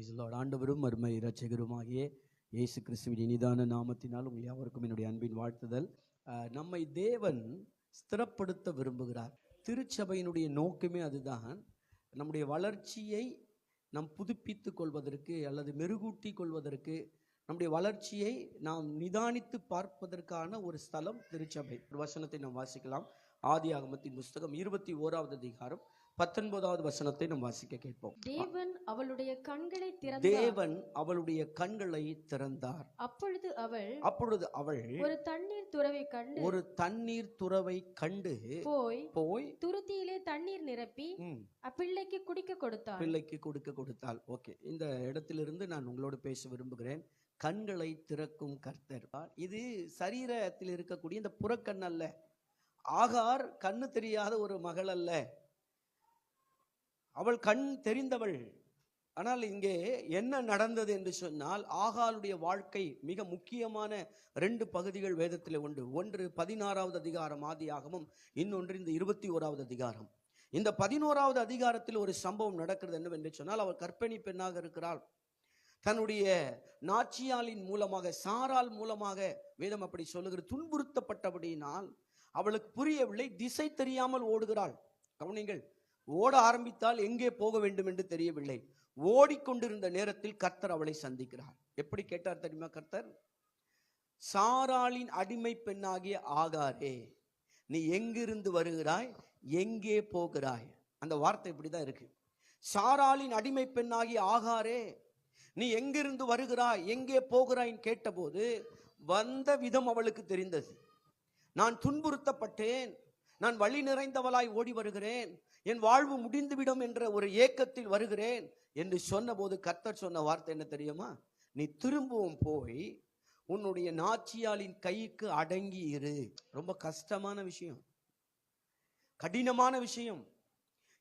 Price Lord. ஆண்டவரும் அருமை இரட்சகருமாகிய இயேசு கிறிஸ்துவின் இனிதான நாமத்தினால் உங்கள் யாவருக்கும் என்னுடைய அன்பின் வாழ்த்துதல். நம்மை தேவன் ஸ்திரப்படுத்த விரும்புகிறார். திருச்சபையினுடைய நோக்கமே அதுதான். நம்முடைய வளர்ச்சியை நாம் புதுப்பித்து கொள்வதற்கு அல்லது மெருகூட்டி கொள்வதற்கு, நம்முடைய வளர்ச்சியை நாம் நிதானித்து பார்ப்பதற்கான ஒரு ஸ்தலம் திருச்சபை. ஒரு வசனத்தை நாம் வாசிக்கலாம். ஆதியாகமத்தின் புஸ்தகம் 21வது அதிகாரம் 19வது வசனத்தை நாம் வாசிக்க கேட்போம். தேவன் அவளுடைய கண்களை திறந்தார். அப்பொழுது அவள் ஒரு தண்ணீர் துறவை கண்டு போய் துருத்தியிலே தண்ணீர் நிரப்பி அப்பிள்ளைக்கு குடிக்க கொடுத்தாள். ஓகே, இந்த இடத்திலிருந்து நான் உங்களோடு பேச விரும்புகிறேன். கண்களை திறக்கும் கர்த்தர். இது சரீரத்தில் இருக்கக்கூடிய இந்த புறக்கண் அல்ல. ஆகார் கண்ணு தெரியாத ஒரு மகள் அல்ல, அவள் கண் தெரிந்தவள். ஆனால் இங்கே என்ன நடந்தது என்று சொன்னால், ஆகாருடைய வாழ்க்கை மிக முக்கியமான 2 பகுதிகள் வேதத்தில் உண்டு. ஒன்று 16வது அதிகாரம் ஆதியாகமம், இன்னொன்று இந்த 21வது அதிகாரம். இந்த 11வது அதிகாரத்தில் ஒரு சம்பவம் நடக்கிறது. என்னவென்று சொன்னால், அவள் கர்ப்பிணி பெண்ணாக இருக்கிறாள். தன்னுடைய நாச்சியாலின் மூலமாக, சாரால் மூலமாக வேதம் அப்படி சொல்லுகிறது, துன்புறுத்தப்பட்டபடியினால் அவளுக்கு புரியவில்லை, திசை தெரியாமல் ஓடுகிறாள். கவனிங்கள், ஓட ஆரம்பித்தால் எங்கே போக வேண்டும் என்று தெரியவில்லை. ஓடிக்கொண்டிருந்த நேரத்தில் கர்த்தர் அவளை சந்திக்கிறார். எப்படி கேட்டார் தெரியுமா கர்த்தர்? சாராளின் அடிமை பெண்ணாகிய ஆகாரே, நீ எங்கிருந்து வருகிறாய், எங்கே போகிறாய்? அந்த வார்த்தை இப்படிதான் இருக்கு. சாராளின் அடிமை பெண்ணாகிய ஆகாரே, நீ எங்கிருந்து வருகிறாய், எங்கே போகிறாய்ன்னு கேட்டபோது வந்த விதம் அவளுக்கு தெரிந்தது. நான் துன்புறுத்தப்பட்டேன், நான் வழி நிறைந்தவளாய் ஓடி வருகிறேன், என் வாழ்வு முடிந்துவிடும் என்ற ஒரு ஏக்கத்தில் வருகிறேன் என்று சொன்னபோது கர்த்தர் சொன்ன வார்த்தை என்ன தெரியுமா? நீ திரும்பவும் போய் உன்னுடைய நாச்சியாலின் கைக்கு அடங்கி இரு. ரொம்ப கஷ்டமான விஷயம், கடினமான விஷயம்.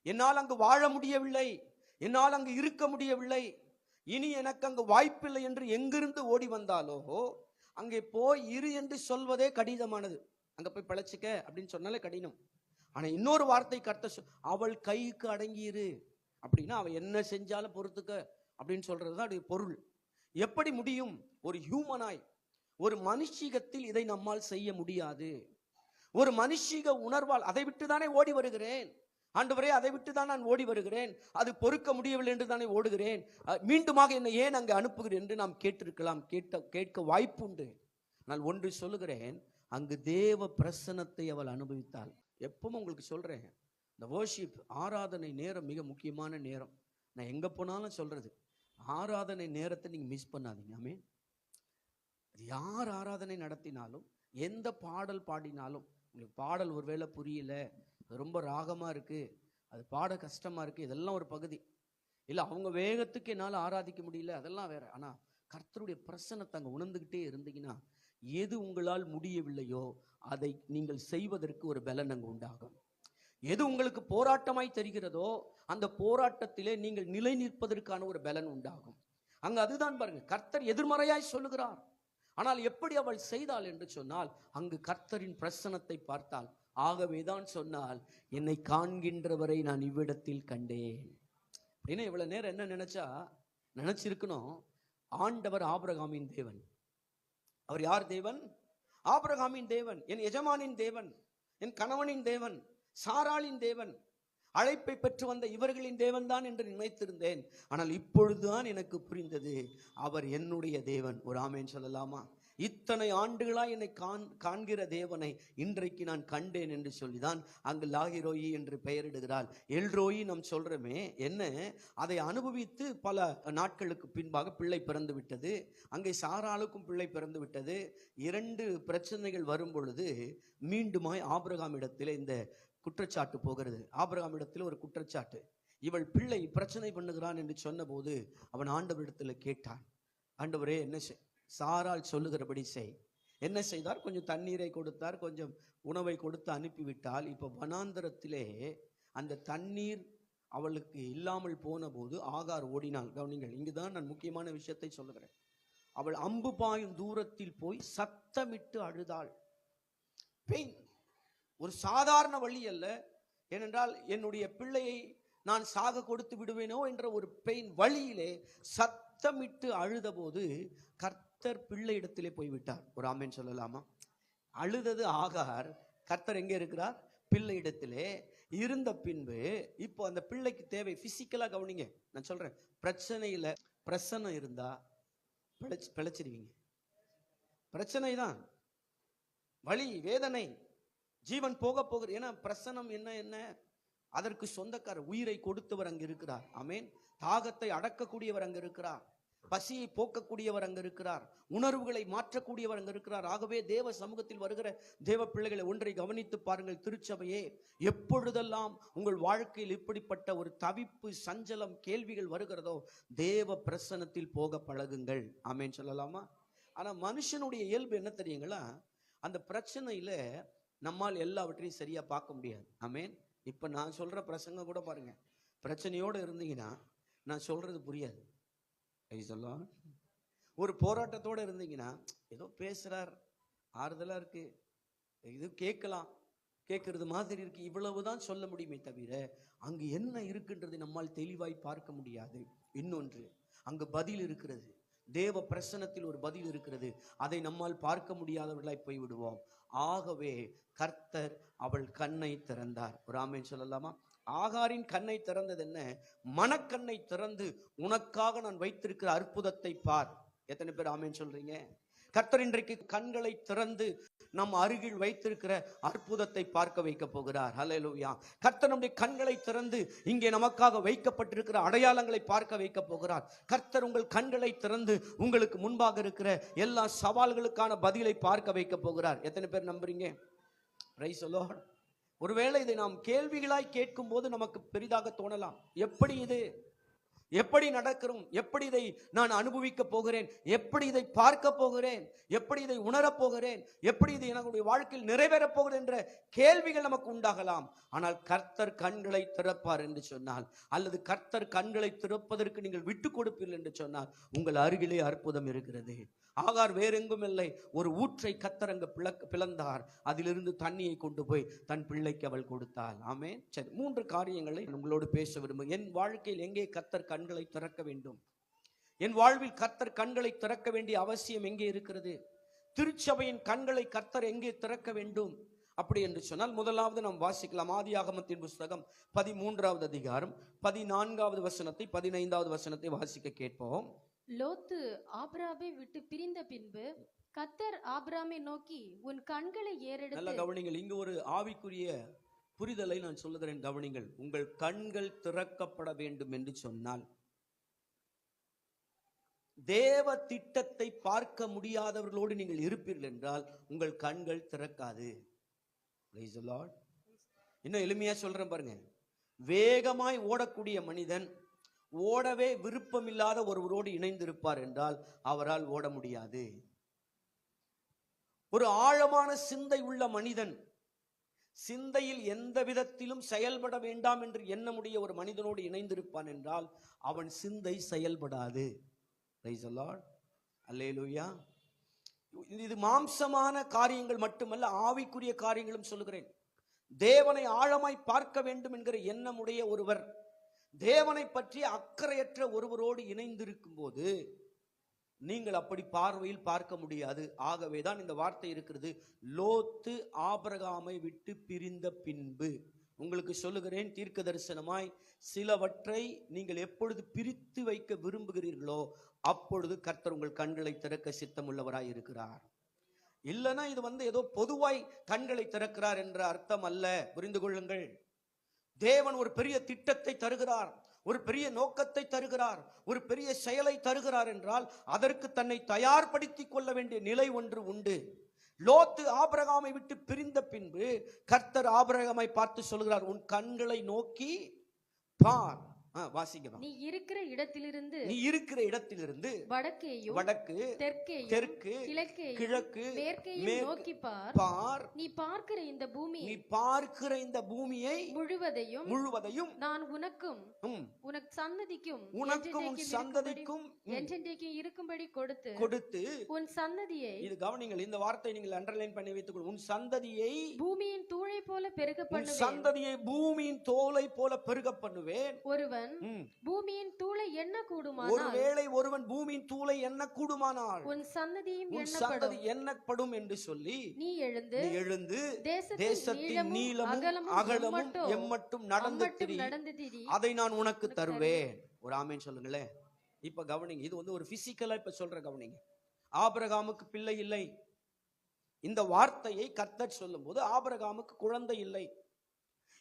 என்னால் அங்கு வாழ முடியவில்லை, என்னால் அங்கு இருக்க முடியவில்லை, இனி எனக்கு அங்கு வாய்ப்பில்லை என்று எங்கிருந்து ஓடி வந்தாலோ அங்கே போய் இரு என்று சொல்வதே கடினமானது. அங்க போய் பிழைச்சிக்க அப்படின்னு சொன்னாலே கடினம். ஆனா இன்னொரு வார்த்தை கர்த்தர், அவள் கைக்கு அடங்கி இரு அப்படின்னா அவள் என்ன செஞ்சாலும் பொறுத்துக்க அப்படின்னு சொல்றதுதான் அது பொருள். எப்படி முடியும்? ஒரு ஹியூமனாய், ஒரு மனுஷீகத்தில் இதை நம்மால் செய்ய முடியாது. ஒரு மனுஷீக உணர்வால் அதை விட்டு தானே ஓடி வருகிறேன் ஆண்டவரே, அதை விட்டு தான் நான் ஓடி வருகிறேன், அது பொறுக்க முடியவில்லை என்று தானே ஓடுகிறேன், மீண்டுமாக என்னை ஏன் அங்கே அனுப்புகிறேன் என்று நாம் கேட்டிருக்கலாம், கேட்க வாய்ப்பு உண்டு. நான் ஒன்று சொல்லுகிறேன், அங்கு தேவ பிரசன்னத்தை அவள் அனுபவித்தாள். எப்பவும் உங்களுக்கு சொல்றேன், இந்த வர்ஷிப் ஆராதனை நேரம் மிக முக்கியமான நேரம். நான் எங்க போனாலும் சொல்றது, ஆராதனை நேரத்தை நீங்க மிஸ் பண்ணாதீங்க. ஆமென். யார் ஆராதனை நடத்தினாலும், எந்த பாடல் பாடினாலும், உங்களுக்கு பாடல் ஒருவேளை புரியல, ரொம்ப ராகமா இருக்கு, அது பாட கஷ்டமா இருக்கு, இதெல்லாம் ஒரு பகுதி. இல்லை அவங்க வேகத்துக்கு என்னால் ஆராதிக்க முடியல, அதெல்லாம் வேற. ஆனா கர்த்தருடைய பிரசன்னத்தை அங்கே உணர்ந்துகிட்டே இருந்தீங்கன்னா, எது உங்களால் முடியவில்லையோ அதை நீங்கள் செய்வதற்கு ஒரு பலன் அங்கு உண்டாகும். எது உங்களுக்கு போராட்டமாய் தெரிகிறதோ அந்த போராட்டத்திலே நீங்கள் நிலை நிற்பதற்கான ஒரு பலன் உண்டாகும். அங்க அதுதான் பாருங்க, கர்த்தர் எதிர்மறையாய் சொல்லுகிறார். ஆனால் எப்படி அவள் செய்தாள் என்று சொன்னால், அங்கு கர்த்தரின் பிரசன்னத்தை பார்த்தாள். ஆகவேதான் சொன்னால், என்னை காண்கின்றவரை நான் இவ்விடத்தில் கண்டேன் அப்படின்னு. இவ்வளவு நேரம் என்ன நினைச்சிருக்கணும், ஆண்டவர் ஆபிரகாமின் தேவன். அவர் யார் தேவன்? ஆபிரகாமின் தேவன், என் எஜமானின் தேவன், என் கணவனின் தேவன், சாராளின் தேவன், அழைப்பை பெற்று வந்த இவர்களின் தேவன் தான் என்று நினைத்திருந்தேன். ஆனால் இப்பொழுதுதான் எனக்கு புரிந்தது, அவர் என்னுடைய தேவன். ஒரு ஆமேன் சொல்லலாமா? இத்தனை ஆண்டுகளா என்னை காண்கிற தேவனை இன்றைக்கு நான் கண்டேன் என்று சொல்லிதான் அங்கு லாகிரோயி என்று பெயரிடுகிறாள். எல்ரோயி நாம் சொல்றோமே, என்ன அதை அனுபவித்து பல நாட்களுக்கு பின்பாக பிள்ளை பிறந்து விட்டது. அங்கே சாராளுக்கும் பிள்ளை பிறந்து விட்டது. 2 பிரச்சனைகள் வரும் பொழுது மீண்டுமாய் ஆபிரகாம் இடத்தில் இந்த குற்றச்சாட்டு போகிறது. ஆபிரகாம் இடத்தில் ஒரு குற்றச்சாட்டு, இவள் பிள்ளை பிரச்சனை பண்ணுகிறான் என்று சொன்ன போது அவன் ஆண்டவரிடத்தில் கேட்டான், ஆண்டவரே என்ன சாராள் சொல்லுகிறபடி செய். என்ன செய்தார்? கொஞ்சம் தண்ணீரை கொடுத்தார், கொஞ்சம் உணவை கொடுத்து அனுப்பிவிட்டால். இப்போ வனாந்தரத்திலே அந்த தண்ணீர் அவளுக்கு இல்லாமல் போன போது ஆகார் ஓடினாள். கவனிங்கள், இங்குதான் நான் முக்கியமான விஷயத்தை சொல்லுகிறேன். அவள் அம்பு பாயும் தூரத்தில் போய் சத்தமிட்டு அழுதாள். பெண் ஒரு சாதாரண வழி அல்ல. ஏனென்றால் என்னுடைய பிள்ளையை நான் சாக கொடுத்து விடுவேனோ என்ற ஒரு பெயின் வழியிலே சத்தமிட்டு அழுத போது கர்த்தர் பிள்ளை இடத்திலே போய்விட்டார். ஒரு ஆமென் சொல்லலாமா? அழுதது ஆகார், கர்த்தர் எங்கே இருக்கிறார்? பிள்ளை இடத்திலே இருந்த பின்பு இப்போ அந்த பிள்ளைக்கு தேவை பிசிக்கலா. கவனிங்க, நான் சொல்றேன், பிரச்சனையில பிரசன்னம் இருந்தா பிழைச்சிருவீங்க. பிரச்சனை தான், வலி, வேதனை, ஜீவன் போக போகிறது. ஏன்னா பிரசனம் என்ன அதற்கு சொந்தக்காரர், உயிரை கொடுத்தவர் அங்க இருக்கிறார். ஆமென். தாகத்தை அடக்கக்கூடியவர் அங்க இருக்கிறார். பசியை போக்கக்கூடியவர் அங்க இருக்கிறார். உணர்வுகளை மாற்றக்கூடியவர் அங்க இருக்கிறார். ஆகவே தேவ சமூகத்தில் வருகிற தேவ பிள்ளைகளை ஒன்றை கவனித்து பாருங்கள். திருச்சபையே, எப்பொழுதெல்லாம் உங்கள் வாழ்க்கையில் இப்படிப்பட்ட ஒரு தவிப்பு, சஞ்சலம், கேள்விகள் வருகிறதோ தேவ பிரசன்னத்தில் போக பழகுங்கள். ஆமென் சொல்லலாமா? ஆனா மனுஷனுடைய இயல்பு என்ன தெரியுங்களா? அந்த பிரச்சனையில நம்மால் எல்லாவற்றையும் சரியா பார்க்க முடியாது. ஆமென். இப்ப நான் சொல்ற பிரசங்கம் கூட பாருங்க, பிரச்சனையோடு இருந்தீங்கன்னா நான் சொல்றது புரியாது. ஒரு போராட்டத்தோட இருந்தீங்கன்னா ஏதோ பேசுறார், ஆறுதலா இருக்கு, இது கேட்கலாம், கேட்கறது மாதிரி இருக்கு, இவ்வளவுதான் சொல்ல முடியுமே தவிர அங்கு என்ன இருக்குன்றது நம்மால் தெளிவாய் பார்க்க முடியாது. இன்னொன்று, அங்கு பதில் இருக்கிறது. தேவ பிரசன்னத்தில் ஒரு பதில் இருக்கிறது. அதை நம்மால் பார்க்க முடியாதவர்களாய் போய்விடுவோம். ஆகவே கர்த்தர் அவள் கண்ணை திறந்தார். ஒரு ஆமென் சொல்லலாமா? ஆகாரின் கண்ணை திறந்தது என்ன? மனக்கண்ணை திறந்து உனக்காக நான் வைத்திருக்கிற அற்புதத்தை பார். எத்தனை பேர் ஆமென் சொல்றீங்க? கர்த்தர் இன்றைக்கு கண்களை திறந்து நம் அருகில் வைத்திருக்கிற அற்புதத்தை பார்க்க வைக்க போகிறார். ஹல்லேலூயா. கர்த்தர் நம்முடைய கண்களை திறந்து இங்கே நமக்காக வைக்கப்பட்டிருக்கிற அடையாளங்களை பார்க்க வைக்க போகிறார். கர்த்தர் உங்கள் கண்களை திறந்து உங்களுக்கு முன்பாக இருக்கிற எல்லா சவால்களுக்கான பதிலை பார்க்க வைக்க போகிறார். எத்தனை பேர் நம்புறீங்க? Price the Lord. ஒருவேளை இதை நாம் கேள்விகளாய் கேட்கும் போது நமக்கு பெரிதாக தோணலாம். எப்படி இது, எப்படி நடக்கிறோம், எப்படி இதை நான் அனுபவிக்க போகிறேன், எப்படி இதை பார்க்க போகிறேன், எப்படி இதை உணரப் போகிறேன், எப்படி இது என்னுடைய வாழ்க்கையில் நிறைவேறப் போகிறேன் என்ற கேள்விகள் நமக்கு உண்டாகலாம். ஆனால் கர்த்தர் கண்களை திறப்பார் என்று சொன்னால், அல்லது கர்த்தர் கண்களை திறப்பதற்கு நீங்கள் விட்டு கொடுப்பீர்கள் என்று சொன்னால், உங்கள் அருகிலே அற்புதம் இருக்கிறது. ஆகார் வேறெங்கும் இல்லை, ஒரு ஊற்றை கர்த்தர் அங்கு பிளந்தார். அதிலிருந்து தண்ணியை கொண்டு போய் தன் பிள்ளைக்கு அவள் கொடுத்தாள். ஆமென். சரி, 3 காரியங்களை உங்களோடு பேச விரும்புகிறேன். என் வாழ்க்கையில் எங்கே கர்த்தர் கண்களை திறக்க வேண்டும்? என் வாழ்வில் கர்த்தர் கண்களை திறக்க வேண்டிய அவசியம் எங்கே இருக்கிறது? திருச்சபையின் கண்களை கர்த்தர் எங்கே திறக்க வேண்டும்? அப்படி என்று சொன்னால் முதலாவது நாம் வாசிக்கலாம். ஆதியாகமத்தின் புஸ்தகம் 13வது அதிகாரம் 14வது வசனத்தை 15வது வசனத்தை வாசிக்க கேட்போம். லோத்து ஆபிராமை விட்டு பிரிந்த பின்பு கர்த்தர் ஆபிராமை நோக்கி, உன் கண்களை ஏறெடுத்து. நல்ல கவனிங்கள், இங்கு ஒரு ஆவிக்குரிய புரிதலை நான் சொல்லுகிறேன். கவனிங்கள், உங்கள் கண்கள் திறக்கப்பட வேண்டும் என்று சொன்னால், தேவ திட்டத்தை பார்க்க முடியாதவர்களோடு நீங்கள் இருப்பீர்கள் என்றால் உங்கள் கண்கள் திறக்காது. Praise the Lord. இன்னும் எளிமையா சொல்றேன் பாருங்க. வேகமாய் ஓடக்கூடிய மனிதன் ஓடவே விருப்பமில்லாத ஒருவரோடு இணைந்திருப்பார் என்றால் அவரால் ஓட முடியாது. ஒரு ஆழமான சிந்தை உள்ள மனிதன், சிந்தையில் எந்த விதத்திலும் செயல்பட வேண்டாம் என்று எண்ணமுடைய ஒரு மனிதனோடு இணைந்திருப்பான் என்றால் அவன் சிந்தை செயல்படாது. Praise the Lord. அல்லேலூயா. இது மாம்சமான காரியங்கள் மட்டுமல்ல, ஆவிக்குரிய காரியங்களும் சொல்லுகிறேன். தேவனை ஆழமாய் பார்க்க வேண்டும் என்கிற எண்ணமுடைய ஒருவர், தேவனை பற்றி அக்கறையற்ற ஒருவரோடு இணைந்திருக்கும் போது நீங்கள் அப்படி பார்வையில் பார்க்க முடியாது. ஆகவேதான் இந்த வார்த்தை இருக்கிறது, லோத்து ஆபிரகாமை விட்டு பிரிந்த பின்பு. உங்களுக்கு சொல்லுகிறேன், தீர்க்க தரிசனமாய் சிலவற்றை நீங்கள் எப்பொழுது பிரித்து வைக்க விரும்புகிறீர்களோ அப்பொழுது கர்த்தர் உங்கள் கண்களை திறக்க சித்தமுள்ளவராய் இருக்கிறார். இல்லைன்னா இது ஏதோ பொதுவாய் கண்களை திறக்கிறார் என்ற அர்த்தம் அல்ல. புரிந்து கொள்ளுங்கள். தேவன் ஒரு பெரிய திட்டத்தை தருகிறார், ஒரு பெரிய நோக்கத்தை தருகிறார், ஒரு பெரிய செயலை தருகிறார் என்றால் அதற்கு தன்னை தயார்படுத்திக் கொள்ள வேண்டிய நிலை ஒன்று உண்டு. லோத்து ஆபிரகாமை விட்டு பிரிந்த பின்பு கர்த்தர் ஆபிரகாமை பார்த்து சொல்கிறார், உன் கண்களை நோக்கி பார். வாசிங்க. நீ இருக்கிற இடத்திலிருந்து நீ இருக்கிற இடத்திலிருந்து வடக்கேயும் வடக்கு, தெற்கேயும் தெற்கு, கிழக்கேயும் கிழக்கு, மேற்கேயும் நோக்கி பார். நீ பார்க்கிற இந்த பூமி, நீ பார்க்கிற இந்த பூமியை முழுவதையும் நான் உனக்கும் உனக்கு சந்ததிக்கும் என்றென்றைக்கும் இருக்கும்படி கொடுத்து உன் சந்ததியை, இது கவனிங்கள், இந்த வார்த்தை நீங்கள் அண்டர்லைன் பண்ணி வைத்துக் கொள்ளுங்கள். உன் சந்ததியை பூமியின் தூளை போல பெருக பண்ணுவேன். சந்ததியை பூமியின் தோலை போல பெருக பண்ணுவேன். ஒருவன் பூமியின் தூளை எண்ண கூடுமானால், ஒருவேளை ஒருவன் பூமியின் தூளை எண்ண கூடுமானால் உன் சந்ததியும் எண்ணப்படும் என்று சொல்லி நீ எழுந்து தேசத்தின் நீளமும் அகலமும் எம்மட்டும் நடந்து திரி, அதை நான் உனக்கு தருவேன். ஒரு ஆமென் சொல்லுங்களேன். இப்ப கவனிங்க, இது வந்து ஒரு பிசிக்கலா இப்ப சொல்ற கவனிங்க. ஆபிரகாமுக்கு பிள்ளை இல்லை. இந்த வார்த்தையை கர்த்தர் சொல்லும் போது ஆபிரகாமுக்கு குழந்தை இல்லை.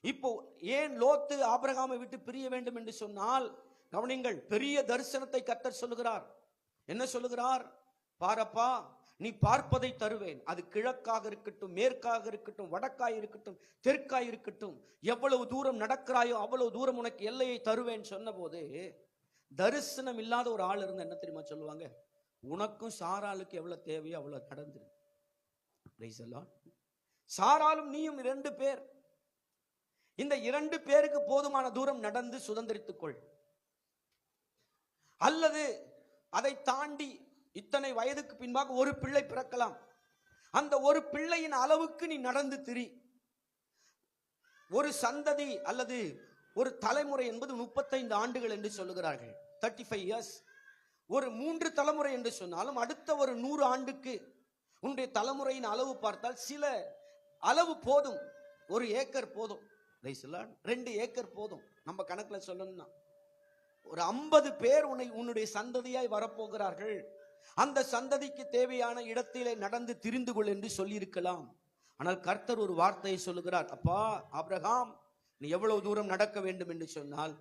இப்போ ஏன் லோத்து ஆபிரகாமை விட்டு பிரிய வேண்டும் என்று சொன்னால், கவனிங்கள், பெரிய தரிசனத்தை கர்த்தர் சொல்லுகிறார். என்ன சொல்லுகிறார்? பாரப்பா, நீ பார்ப்பதை தருவேன். அது கிழக்காக இருக்கட்டும், மேற்காக இருக்கட்டும், வடக்காய் இருக்கட்டும், தெற்காய் இருக்கட்டும், எவ்வளவு தூரம் நடக்கிறாயோ அவ்வளவு தூரம் உனக்கு எல்லையை தருவேன் சொன்ன போது, தரிசனம் இல்லாத ஒரு ஆள் இருந்து என்ன தெரியுமா சொல்லுவாங்க? உனக்கும் சாராளுக்கு எவ்வளவு தேவையோ அவ்வளவு நடந்துரு. சாராலும் நீயும் 2 பேர். இந்த 2 பேருக்கு போதுமான தூரம் நடந்து சுதந்திரித்துக் கொள். அல்லது அதை தாண்டி இத்தனை வயதுக்கு பின்பாக ஒரு பிள்ளை பிறக்கலாம். அந்த ஒரு பிள்ளையின் அளவுக்கு நீ நடந்து திரி. ஒரு சந்ததி அல்லது ஒரு தலைமுறை என்பது 35 ஆண்டுகள் என்று சொல்லுகிறார்கள். 35 இயர்ஸ். ஒரு 3 தலைமுறை என்று சொன்னாலும் அடுத்த ஒரு 100 ஆண்டுக்கு உன்னுடைய தலைமுறையின் அளவு பார்த்தால் சில அளவு போதும். 1 ஏக்கர் போதும், 2 ஏக்கர் போதும். நம்ம கணக்குல சொல்லணும்னா ஒரு 50 பேர் உன்னுடைய சந்ததியாய் வரப்போகிறார்கள். அந்த சந்ததிக்கு தேவையான இடத்திலே நடந்து திரிந்து கொள் என்று சொல்லி இருக்கலாம். ஆனால் கர்த்தர் ஒரு வார்த்தையை சொல்லுகிறார். அப்பா ஆபிரகாம், நீ எவ்வளவு தூரம் நடக்க வேண்டும் என்று சொன்னால்,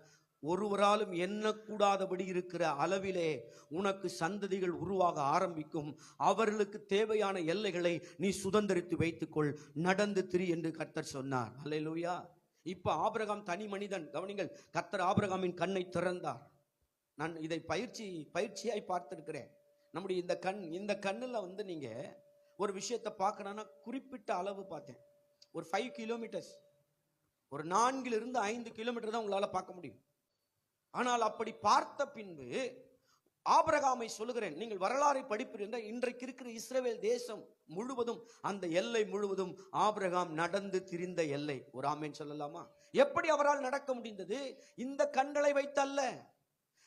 ஒருவராலும் எண்ணக்கூடாதபடி இருக்கிற அளவிலே உனக்கு சந்ததிகள் உருவாக ஆரம்பிக்கும். அவர்களுக்கு தேவையான எல்லைகளை நீ சுதந்திரித்து வைத்துக்கொள், நடந்து திரி என்று கர்த்தர் சொன்னார். அல்லேலூயா. இப்ப ஆபிரகாம் தனி மனிதன். கவனிங்கள், கர்த்தர் ஆபிரகாமின் கண்ணை திறந்தார். நான் இதை பயிற்சியாய் பார்த்திருக்கிறேன். நம்முடைய இந்த கண்ணுல வந்து நீங்க ஒரு விஷயத்தை பார்க்கணும்னா குறிப்பிட்ட அளவு பார்த்தேன். ஒரு 5 கிலோமீட்டர்ஸ், ஒரு 4 to 5 கிலோமீட்டர் தான் உங்களால பார்க்க முடியும். ஆனால் அப்படி பார்த்த பின்பு ஆபிரகாமை சொல்லுகிறேன், நீங்கள் வரலாறை படிப்பீர்கள். இன்றைக்கு இருக்கிற இஸ்ரவேல் தேசம் முழுவதும், அந்த எல்லை முழுவதும் ஆபிரகாம் நடந்து திரிந்த எல்லை. ஒரு ஆமென் சொல்லலாமா? எப்படி அவரால் நடக்க முடிந்தது? இந்த கண்களை வைத்தல்ல.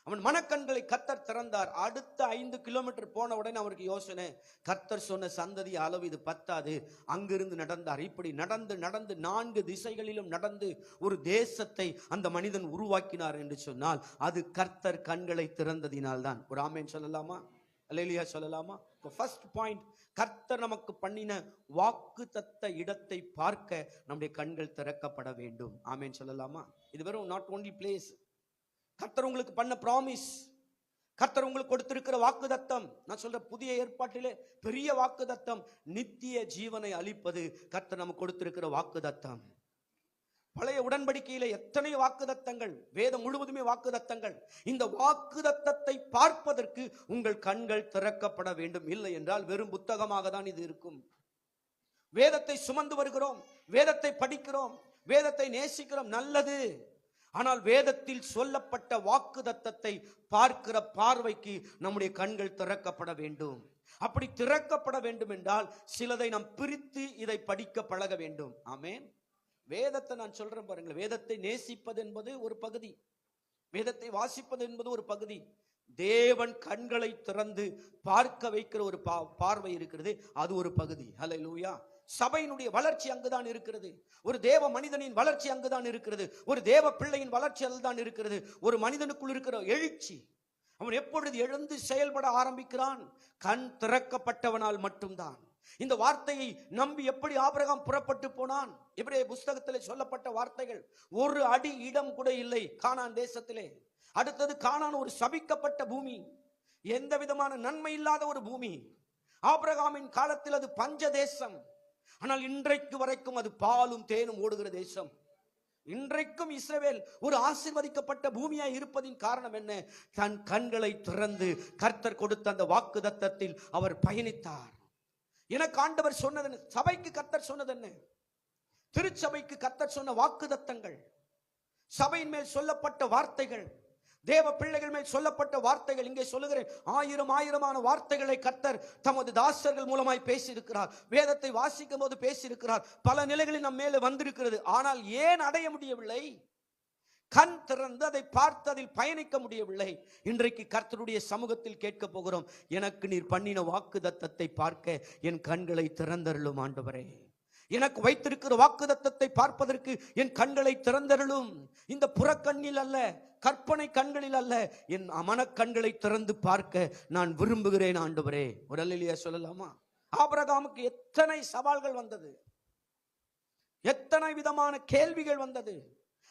அவன் மனக்கண்களை கர்த்தர் திறந்தார். அடுத்த 5 கிலோமீட்டர் போன உடனே அவருக்கு யோசனை, கர்த்தர் சொன்ன சந்ததி அளவு இது பத்தாது. அங்கிருந்து நடந்தார். இப்படி நடந்து 4 திசைகளிலும் நடந்து ஒரு தேசத்தை அந்த மனிதன் உருவாக்கினார் என்று சொன்னால் அது கர்த்தர் கண்களை திறந்ததினால் தான். ஒரு ஆமென் சொல்லலாமா? அல்லேலூயா சொல்லலாமா? ஃபர்ஸ்ட் பாயிண்ட், கர்த்தர் நமக்கு பண்ணின வாக்குத்தத்த இடத்தை பார்க்க நம்முடைய கண்கள் திறக்கப்பட வேண்டும். ஆமென் சொல்லலாமா? இது வெறும் நாட் ஓன்லி பிளேஸ். கர்த்தர் உங்களுக்கு பண்ண ப்ராமிஸ், கர்த்தர் உங்களுக்கு கொடுத்திருக்கிற வாக்குத்தத்தம். நான் சொல்ற புதிய ஏற்பாட்டிலே பெரிய வாக்குத்தத்தம், நித்திய ஜீவனை அளிப்பது கர்த்தர் நமக்கு கொடுத்திருக்கிற வாக்குத்தத்தம். பழைய உடன்படிக்கையில எத்தனை வாக்குத்தத்தங்கள், வேதம் முழுவதுமே வாக்குத்தத்தங்கள். இந்த வாக்குத்தத்தத்தை பார்ப்பதற்கு உங்கள் கண்கள் திறக்கப்பட வேண்டும். இல்லை என்றால் வெறும் புத்தகமாக தான் இது இருக்கும். வேதத்தை சுமந்து வருகிறோம், வேதத்தை படிக்கிறோம், வேதத்தை நேசிக்கிறோம், நல்லது. ஆனால் வேதத்தில் சொல்லப்பட்ட வாக்குத்தத்தத்தை பார்க்கிற பார்வைக்கு நம்முடைய கண்கள் திறக்கப்பட வேண்டும். அப்படி திறக்கப்பட வேண்டும் என்றால் சிலதை நாம் பிரித்து இதை படிக்க பழக வேண்டும். ஆமென். வேதத்தை நான் சொல்றேன் பாருங்கள், வேதத்தை நேசிப்பது என்பது ஒரு பகுதி, வேதத்தை வாசிப்பது என்பது ஒரு பகுதி. தேவன் கண்களை திறந்து பார்க்க வைக்கிற ஒரு பார்வை இருக்கிறது, அது ஒரு பகுதி. ஹல்லேலூயா. சபையினுடைய வளர்ச்சி அங்குதான் இருக்கிறது. ஒரு தேவ மனிதனின் வளர்ச்சி அங்குதான் இருக்கிறது. ஒரு தேவ பிள்ளையின் வளர்ச்சி அதுதான் இருக்கிறது. ஒரு மனிதனுக்குள் இருக்கிற எழுச்சி, அவன் எப்பொழுது எழுந்து செயல்பட ஆரம்பிக்கிறான்? கண் திறக்கப்பட்டவனால் மட்டும்தான். இந்த வார்த்தையை நம்பி எப்படி ஆபிரகாம் புறப்பட்டு போனான்? எபிரேய புஸ்தகத்திலே சொல்லப்பட்ட வார்த்தைகள், ஒரு அடி இடம் கூட இல்லை கானான் தேசத்திலே. அடுத்தது, கானான் ஒரு சபிக்கப்பட்ட பூமி, எந்த விதமான நன்மை இல்லாத ஒரு பூமி. ஆபிரகாமின் காலத்தில் அது பஞ்ச தேசம். ஆனால் இன்றைக்கு வரைக்கும் அது பாலும் தேனும் ஓடுகிற தேசம். இன்றைக்கும் இஸ்ரவேல் ஒரு ஆசீர்வதிக்கப்பட்ட பூமியாய் இருப்பதின் காரணம் என்ன? தன் கண்களை திறந்து கர்த்தர் கொடுத்த அந்த வாக்குத்தத்தத்தில் அவர் பயணித்தார். எனக்கு ஆண்டவர் சொன்னது என்ன? சபைக்கு கர்த்தர் சொன்னது என்ன? திருச்சபைக்கு கர்த்தர் சொன்ன வாக்குத்தத்தங்கள், சபையின் மேல் சொல்லப்பட்ட வார்த்தைகள், தேவ பிள்ளைகள் மேல் சொல்லப்பட்ட வார்த்தைகள். இங்கே சொல்லுகிறேன், ஆயிரமான வார்த்தைகளை கர்த்தர் தமது தாசர்கள் மூலமாய் பேசியிருக்கிறார். வேதத்தை வாசிக்கும் போது பேசியிருக்கிறார். பல நிலைகளில் நம் மேலே வந்திருக்கிறது. ஆனால் ஏன் அடைய முடியவில்லை? கண் திறந்து அதை பார்த்து அதில் பயணிக்க முடியவில்லை. இன்றைக்கு கர்த்தருடைய சமூகத்தில் கேட்க போகிறோம், எனக்கு நீர் பண்ணின வாக்குத்தத்தத்தை பார்க்க என் கண்களை திறந்தருளும் ஆண்டவரே. எனக்கு வைத்திருக்கிற வாக்குத்தத்தத்தை பார்ப்பதற்கு என் கண்களை திறந்தருளும். இந்த புறக்கண்ணில் அல்ல, கற்பனை கண்களில் அல்ல, என் மனக்கண்களை திறந்து பார்க்க நான் விரும்புகிறேன் ஆண்டவரே. ஒரு அல்லேலூயா சொல்லலாமா? ஆபிரகாமுக்கு எத்தனை சவால்கள் வந்தது, எத்தனை விதமான கேள்விகள் வந்தது.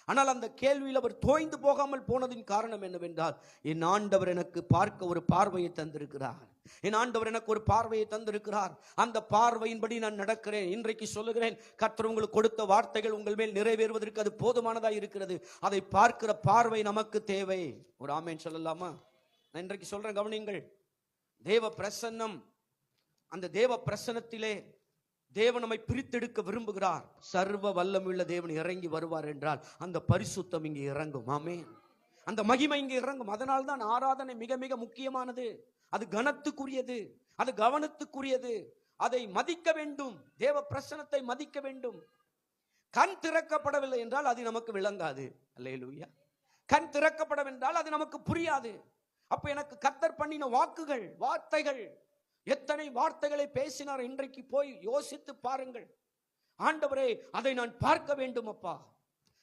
ஆனால் அந்த கேள்வியில் அவர் தோய்ந்து போகாமல் போனதின் காரணம் என்னவென்றால், என் ஆண்டவர் எனக்கு பார்க்க ஒரு பார்வையை தந்திருக்கிறார். என் ஆண்டவர் எனக்கு ஒரு பார்வையை தந்திருக்கிறார். அந்த பார்வையின்படி நான் நடக்கிறேன். இன்றைக்கு சொல்லுகிறேன், கர்த்தர் உங்களுக்கு கொடுத்த வார்த்தைகள் உங்கள் மேல் நிறைவேறுவதற்கு அது போதுமானதாக இருக்கிறது. அதை பார்க்கிற பார்வை நமக்கு தேவை. ஒரு ஆமேன் சொல்லலாமா? நான் இன்றைக்கு சொல்றேன், கவனிங்கள். தேவ பிரசன்னம், அந்த தேவ பிரசன்னத்திலே தேவன் நம்மை பிரித்தெடுக்க விரும்புகிறார். சர்வ வல்லமையுள்ள தேவன் இறங்கி வருவார் என்றால் அந்த பரிசுத்தம் இங்கே இறங்கும். ஆமென். அந்த மகிமை இங்கே இறங்கும். அதனால் தான் ஆராதனை மிக மிக முக்கியமானது. அது கனத்துக்குரியது, அது கவனத்துக்குரியது. அதை மதிக்க வேண்டும். தேவ பிரசன்னத்தை மதிக்க வேண்டும். கண் திறக்கப்படவில்லை என்றால் அது நமக்கு விளங்காது. அல்லேலூயா. கண் திறக்கப்படவென்றால் அது நமக்கு புரியாது. அப்ப எனக்கு கர்த்தர் பண்ணின வாக்குகள், வார்த்தைகள், எத்தனை வார்த்தைகளை பேசினார். இன்றைக்கு போய் யோசித்து பாருங்கள். ஆண்டவரே, அதை நான் பார்க்க வேண்டும் அப்பா,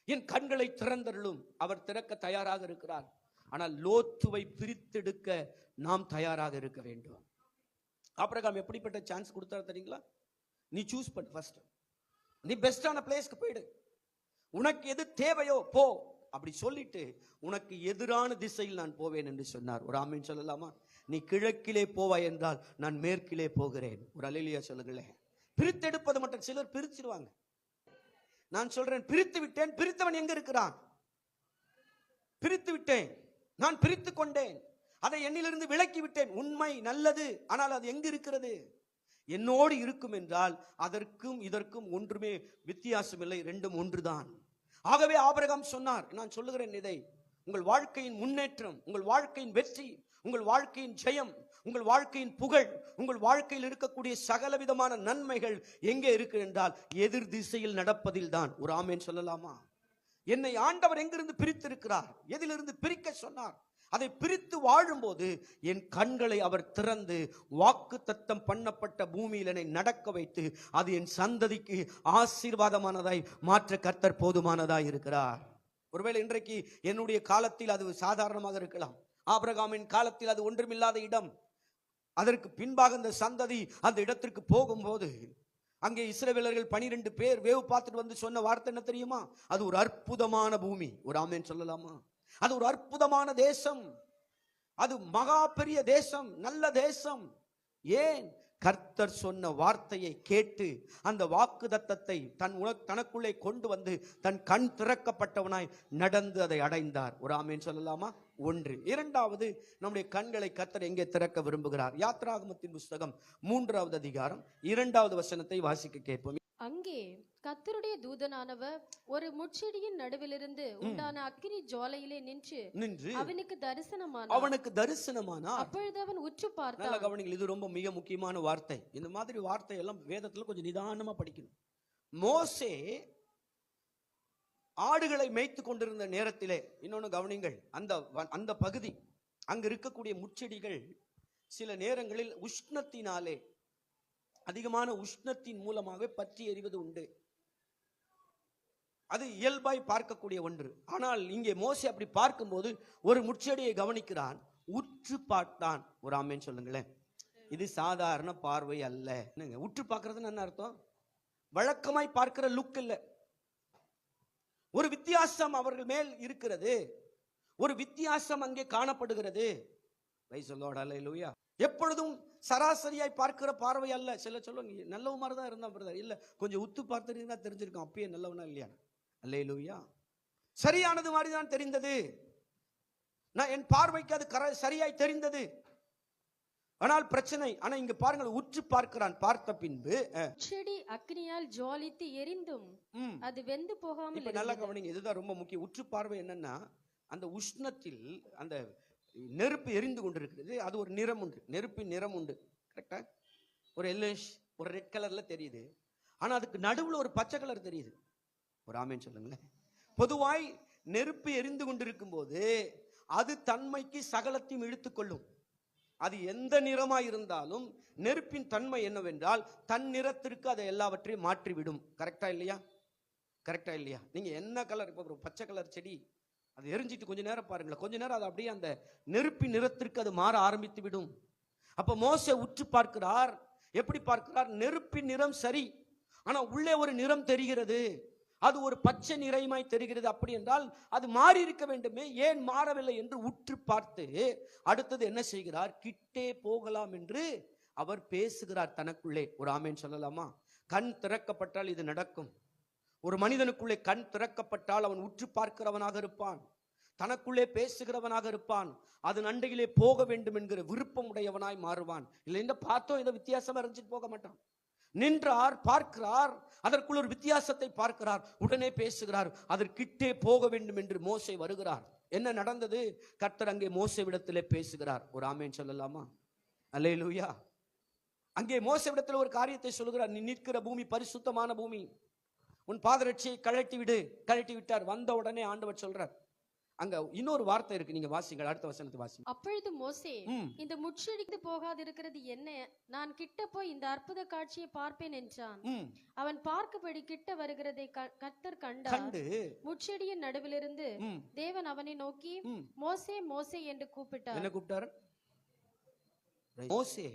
என் கண்களை திறந்தருளும். அவர் திறக்க தயாராக இருக்கிறார். ஆனால் லோத்துவை பிரித்தெடுக்க நாம் தயாராக இருக்க வேண்டும். ஆபிரகாம் எப்படிப்பட்ட சான்ஸ் கொடுத்தாரு தெரியுங்களா? நீ சூஸ் பண்ணு, ஃபர்ஸ்ட் நீ பெஸ்டான பிளேஸ்க்கு போயிடு, உனக்கு எது தேவையோ போ அப்படி சொல்லிட்டு உனக்கு எதிரான திசையில் நான் போவேன் என்று சொன்னார். ஒரு ஆமீன் சொல்லலாமா? நீ கிழக்கிலே போவாய் என்றால் நான் மேற்கிலே போகிறேன். ஒரு அல்லேலூயா சொல்லுங்களேன். பிரித்தெடுப்பது மட்டும் சிலர் பிரிச்சிருவாங்க. நான் சொல்றேன், பிரித்து விட்டேன். பிரித்தவன் எங்க இருக்கிறான்? பிரித்து விட்டேன், நான் பிரித்து கொண்டேன், அதை என்னிலிருந்து விலக்கி விட்டேன். உண்மை நல்லது, ஆனால் அது எங்கு இருக்கிறது? என்னோடு இருக்கும் என்றால் அதற்கும் இதற்கும் ஒன்றுமே வித்தியாசம் இல்லை, ரெண்டும் ஒன்றுதான். ஆகவே ஆபிரகாம் சொன்னார், நான் சொல்லுகிறேன், இதை உங்கள் வாழ்க்கையின் முன்னேற்றம், உங்கள் வாழ்க்கையின் வெற்றி, உங்கள் வாழ்க்கையின் ஜெயம், உங்கள் வாழ்க்கையின் புகழ், உங்கள் வாழ்க்கையில் இருக்கக்கூடிய சகல விதமான நன்மைகள் எங்கே இருக்கு என்றால் எதிர் திசையில் நடப்பதில் தான். ஒரு ஆமேன் சொல்லலாமா? என்னை ஆண்டவர் எங்கிருந்து பிரித்திருக்கிறார்? எதிலிருந்து பிரிக்க சொன்னார்? அதை பிரித்து வாழும்போது என் கண்களை அவர் திறந்து வாக்குத்தத்தம் பண்ணப்பட்ட பூமியில் என்னை நடக்க வைத்து அது என் சந்ததிக்கு ஆசீர்வாதமானதாய் மாற்ற கர்த்தர் போதுமானதாய் இருக்கிறார். ஒருவேளை இன்றைக்கு என்னுடைய காலத்தில் அது சாதாரணமாக இருக்கலாம். ஆபிரகாமின் காலத்தில் அது ஒன்றுமில்லாத இடம். அதற்கு பின்பாக அந்த சந்ததி அந்த இடத்திற்கு போகும்போது அங்கே இஸ்ரவேலர்கள் 12 பேர் வேவு பார்த்துட்டு வந்து சொன்ன வார்த்தை என்ன தெரியுமா? அது ஒரு அற்புதமான பூமி. ஒரு ஆமென் சொல்லலாமா? அது ஒரு அற்புதமான தேசம், அது மகா பெரிய தேசம், நல்ல தேசம். ஏன்? கர்த்தர் சொன்ன வார்த்தையை கேட்டு அந்த வாக்குத்தத்தத்தை தனக்குள்ளே கொண்டு வந்து தன் கண் திறக்கப்பட்டவனாய் நடந்து அதை அடைந்தார். ஒரு ஆமென் சொல்லலாமா? ஒன்று. இரண்டாவது, நம்முடைய கண்களை கர்த்தர் எங்கே திறக்க விரும்புகிறார்? யாத்ராகமத்தின் புஸ்தகம் 3வது அதிகாரம் 2வது வசனத்தை வாசிக்க கேட்போம். அங்கே கர்த்தருடைய தூதனானவர் ஒரு முட்செடியின் நடுவிலிருந்து உண்டான அக்கினி ஜுவாலையிலே நின்று அவனுக்கு தரிசனமானார். அப்பொழுது அவன் உற்று பார்த்தான். நல்ல கவனிங்கள், இது ரொம்ப மிக முக்கியமான வார்த்தை. இந்த மாதிரி வார்த்தை எல்லாம் வேதத்துல கொஞ்சம் நிதானமா படிக்கணும். மோசே ஆடுகளை மேய்த்து கொண்டிருந்த நேரத்திலே, இன்னொன்னு கவனிங்கள், அந்த பகுதி அங்கு இருக்கக்கூடிய முட்செடிகள் சில நேரங்களில் உஷ்ணத்தினாலே, அதிகமான உஷ்ணத்தின் மூலமாக பற்றி எறிவது உண்டு. அது இயல்பாய் பார்க்கக்கூடிய ஒன்று. ஆனால் இங்கே மோசே அப்படி பார்க்கும்போது ஒரு முட்செடியை கவனிக்கிறான், உற்று பார்த்தான். ஒரு ஆமென் சொல்லுங்களேன். இது சாதாரண பார்வை அல்ல. உற்று பார்க்கறதுன்னு என்ன அர்த்தம்? வழக்கமாய் பார்க்கிற லுக் இல்ல, ஒரு வித்தியாசம் அவர்கள் மேல் இருக்கிறது, ஒரு வித்தியாசம் அங்கே காணப்படுகிறது. அல்லேலூயா. எப்பொழுதும் சராசரியாய் பார்க்கிற பார்வை அல்ல. சில சொல்லுங்க, நல்லவ மாதிரி தான் இருந்தா பிரதர், இல்ல கொஞ்சம் உத்து பார்த்துட்டீங்கன்னா தெரிஞ்சிருக்கும் அப்பயே நல்லவனா இல்லையா. அல்லேலூயா. சரியானது மாதிரி தான் தெரிந்தது. நான் என் பார்வைக்கு அது சரியாய் தெரிந்தது. ஆனால் பிரச்சனை, ஆனா இங்க பாருங்கள், உற்று பார்க்கிறான். பார்த்த பின்பு செடி அக்னியால் ஜுவாலித்து எரிந்தும் அது வெந்து போகாமல். இப்ப நல்லா கவனிங்க, இதுதான் ரொம்ப முக்கியம். உற்று பார்வை என்னன்னா, அந்த உஷ்ணத்தில் அந்த நெருப்பு எரிந்து கொண்டிருக்கிறது. அது ஒரு நிறம் உண்டு, நெருப்பின் நிறம் உண்டு. கரெக்டா? ஒரு எல்லோஷ், ஒரு ரெட் கலர்ல தெரியுது. ஆனா அதுக்கு நடுவுல ஒரு பச்சை கலர் தெரியுது. ஒரு ஆமேன் சொல்லுங்களேன். பொதுவாய் நெருப்பு எரிந்து கொண்டிருக்கும் போது அது தன்மைக்கு சகலத்தையும் இழுத்துக்கொள்ளும். அது எந்த நிறமாய் இருந்தாலும் நெருப்பின் தன்மை என்னவென்றால் தன் நிறத்திற்கு அதை எல்லாவற்றையும் மாற்றிவிடும். கரெக்டா இல்லையா? கரெக்டா இல்லையா? நீங்க என்ன கலர், இப்போ ஒரு பச்சை கலர் செடி அது எரிஞ்சிட்டு கொஞ்ச நேரம் பாருங்களேன், கொஞ்ச நேரம் அது அப்படியே அந்த நெருப்பின் நிறத்திற்கு அது மாற ஆரம்பித்து விடும். அப்ப மோசே உற்று பார்க்கிறார். எப்படி பார்க்கிறார்? நெருப்பின் நிறம் சரி, ஆனா உள்ளே ஒரு நிறம் தெரிகிறது. அது ஒரு பச்சை நிறமாய் தெரிகிறது. அப்படி என்றால் அது மாறி இருக்க வேண்டுமே, ஏன் மாறவில்லை என்று உற்று பார்த்து அடுத்தது என்ன செய்கிறார்? கிட்டே போகலாம் என்று அவர் பேசுகிறார் தனக்குள்ளே. ஒரு ஆமேன் சொல்லலாமா? கண் திறக்கப்பட்டால் இது நடக்கும். ஒரு மனிதனுக்குள்ளே கண் திறக்கப்பட்டால் அவன் உற்று பார்க்கிறவனாக இருப்பான், தனக்குள்ளே பேசுகிறவனாக இருப்பான், அதன் அண்டையிலே போக வேண்டும் என்கிற விருப்பம் உடையவனாய் மாறுவான். இல்லை இந்த பார்த்தோம் இதை வித்தியாசமா இருந்துட்டு போக மாட்டான். நின்றார், பார்க்கிறார், அதற்குள்ள ஒரு வித்தியாசத்தை பார்க்கிறார், உடனே பேசுகிறார். அதற்கிட்டே போக வேண்டும் என்று மோசே வருகிறார். என்ன நடந்தது? கர்த்தர் அங்கே மோசேவிடத்திலே பேசுகிறார். ஒரு ஆமேன் சொல்லலாமா? அல்லேலூயா. அங்கே மோசேவிடத்தில் ஒரு காரியத்தை சொல்லுகிறார். நீ நிற்கிற பூமி பரிசுத்தமான பூமி, உன் பாதரட்சியை கழட்டி விடு. கழட்டி விட்டார். வந்த உடனே ஆண்டவர் சொல்றார். அங்க இன்னொரு வார்த்தை இருக்கு, நீங்க வாசிங்க, அடுத்த வசனத்தை வாசிங்க. அப்பொழுது மோசே, இந்த முச்செடிக்கு போகாது இருக்கிறது என்ன? நான் கிட்ட போய் இந்த அற்புத காட்சியை பார்ப்பேன் என்றான். அவன் பார்க்கபடி கிட்ட வருகிறதை கர்த்தர் கண்டு முச்செடியின் நடுவிலிருந்து தேவன் அவனை நோக்கி மோசே மோசே என்று கூப்பிட்டார். என்ன கூப்பிட்டார்? மோசே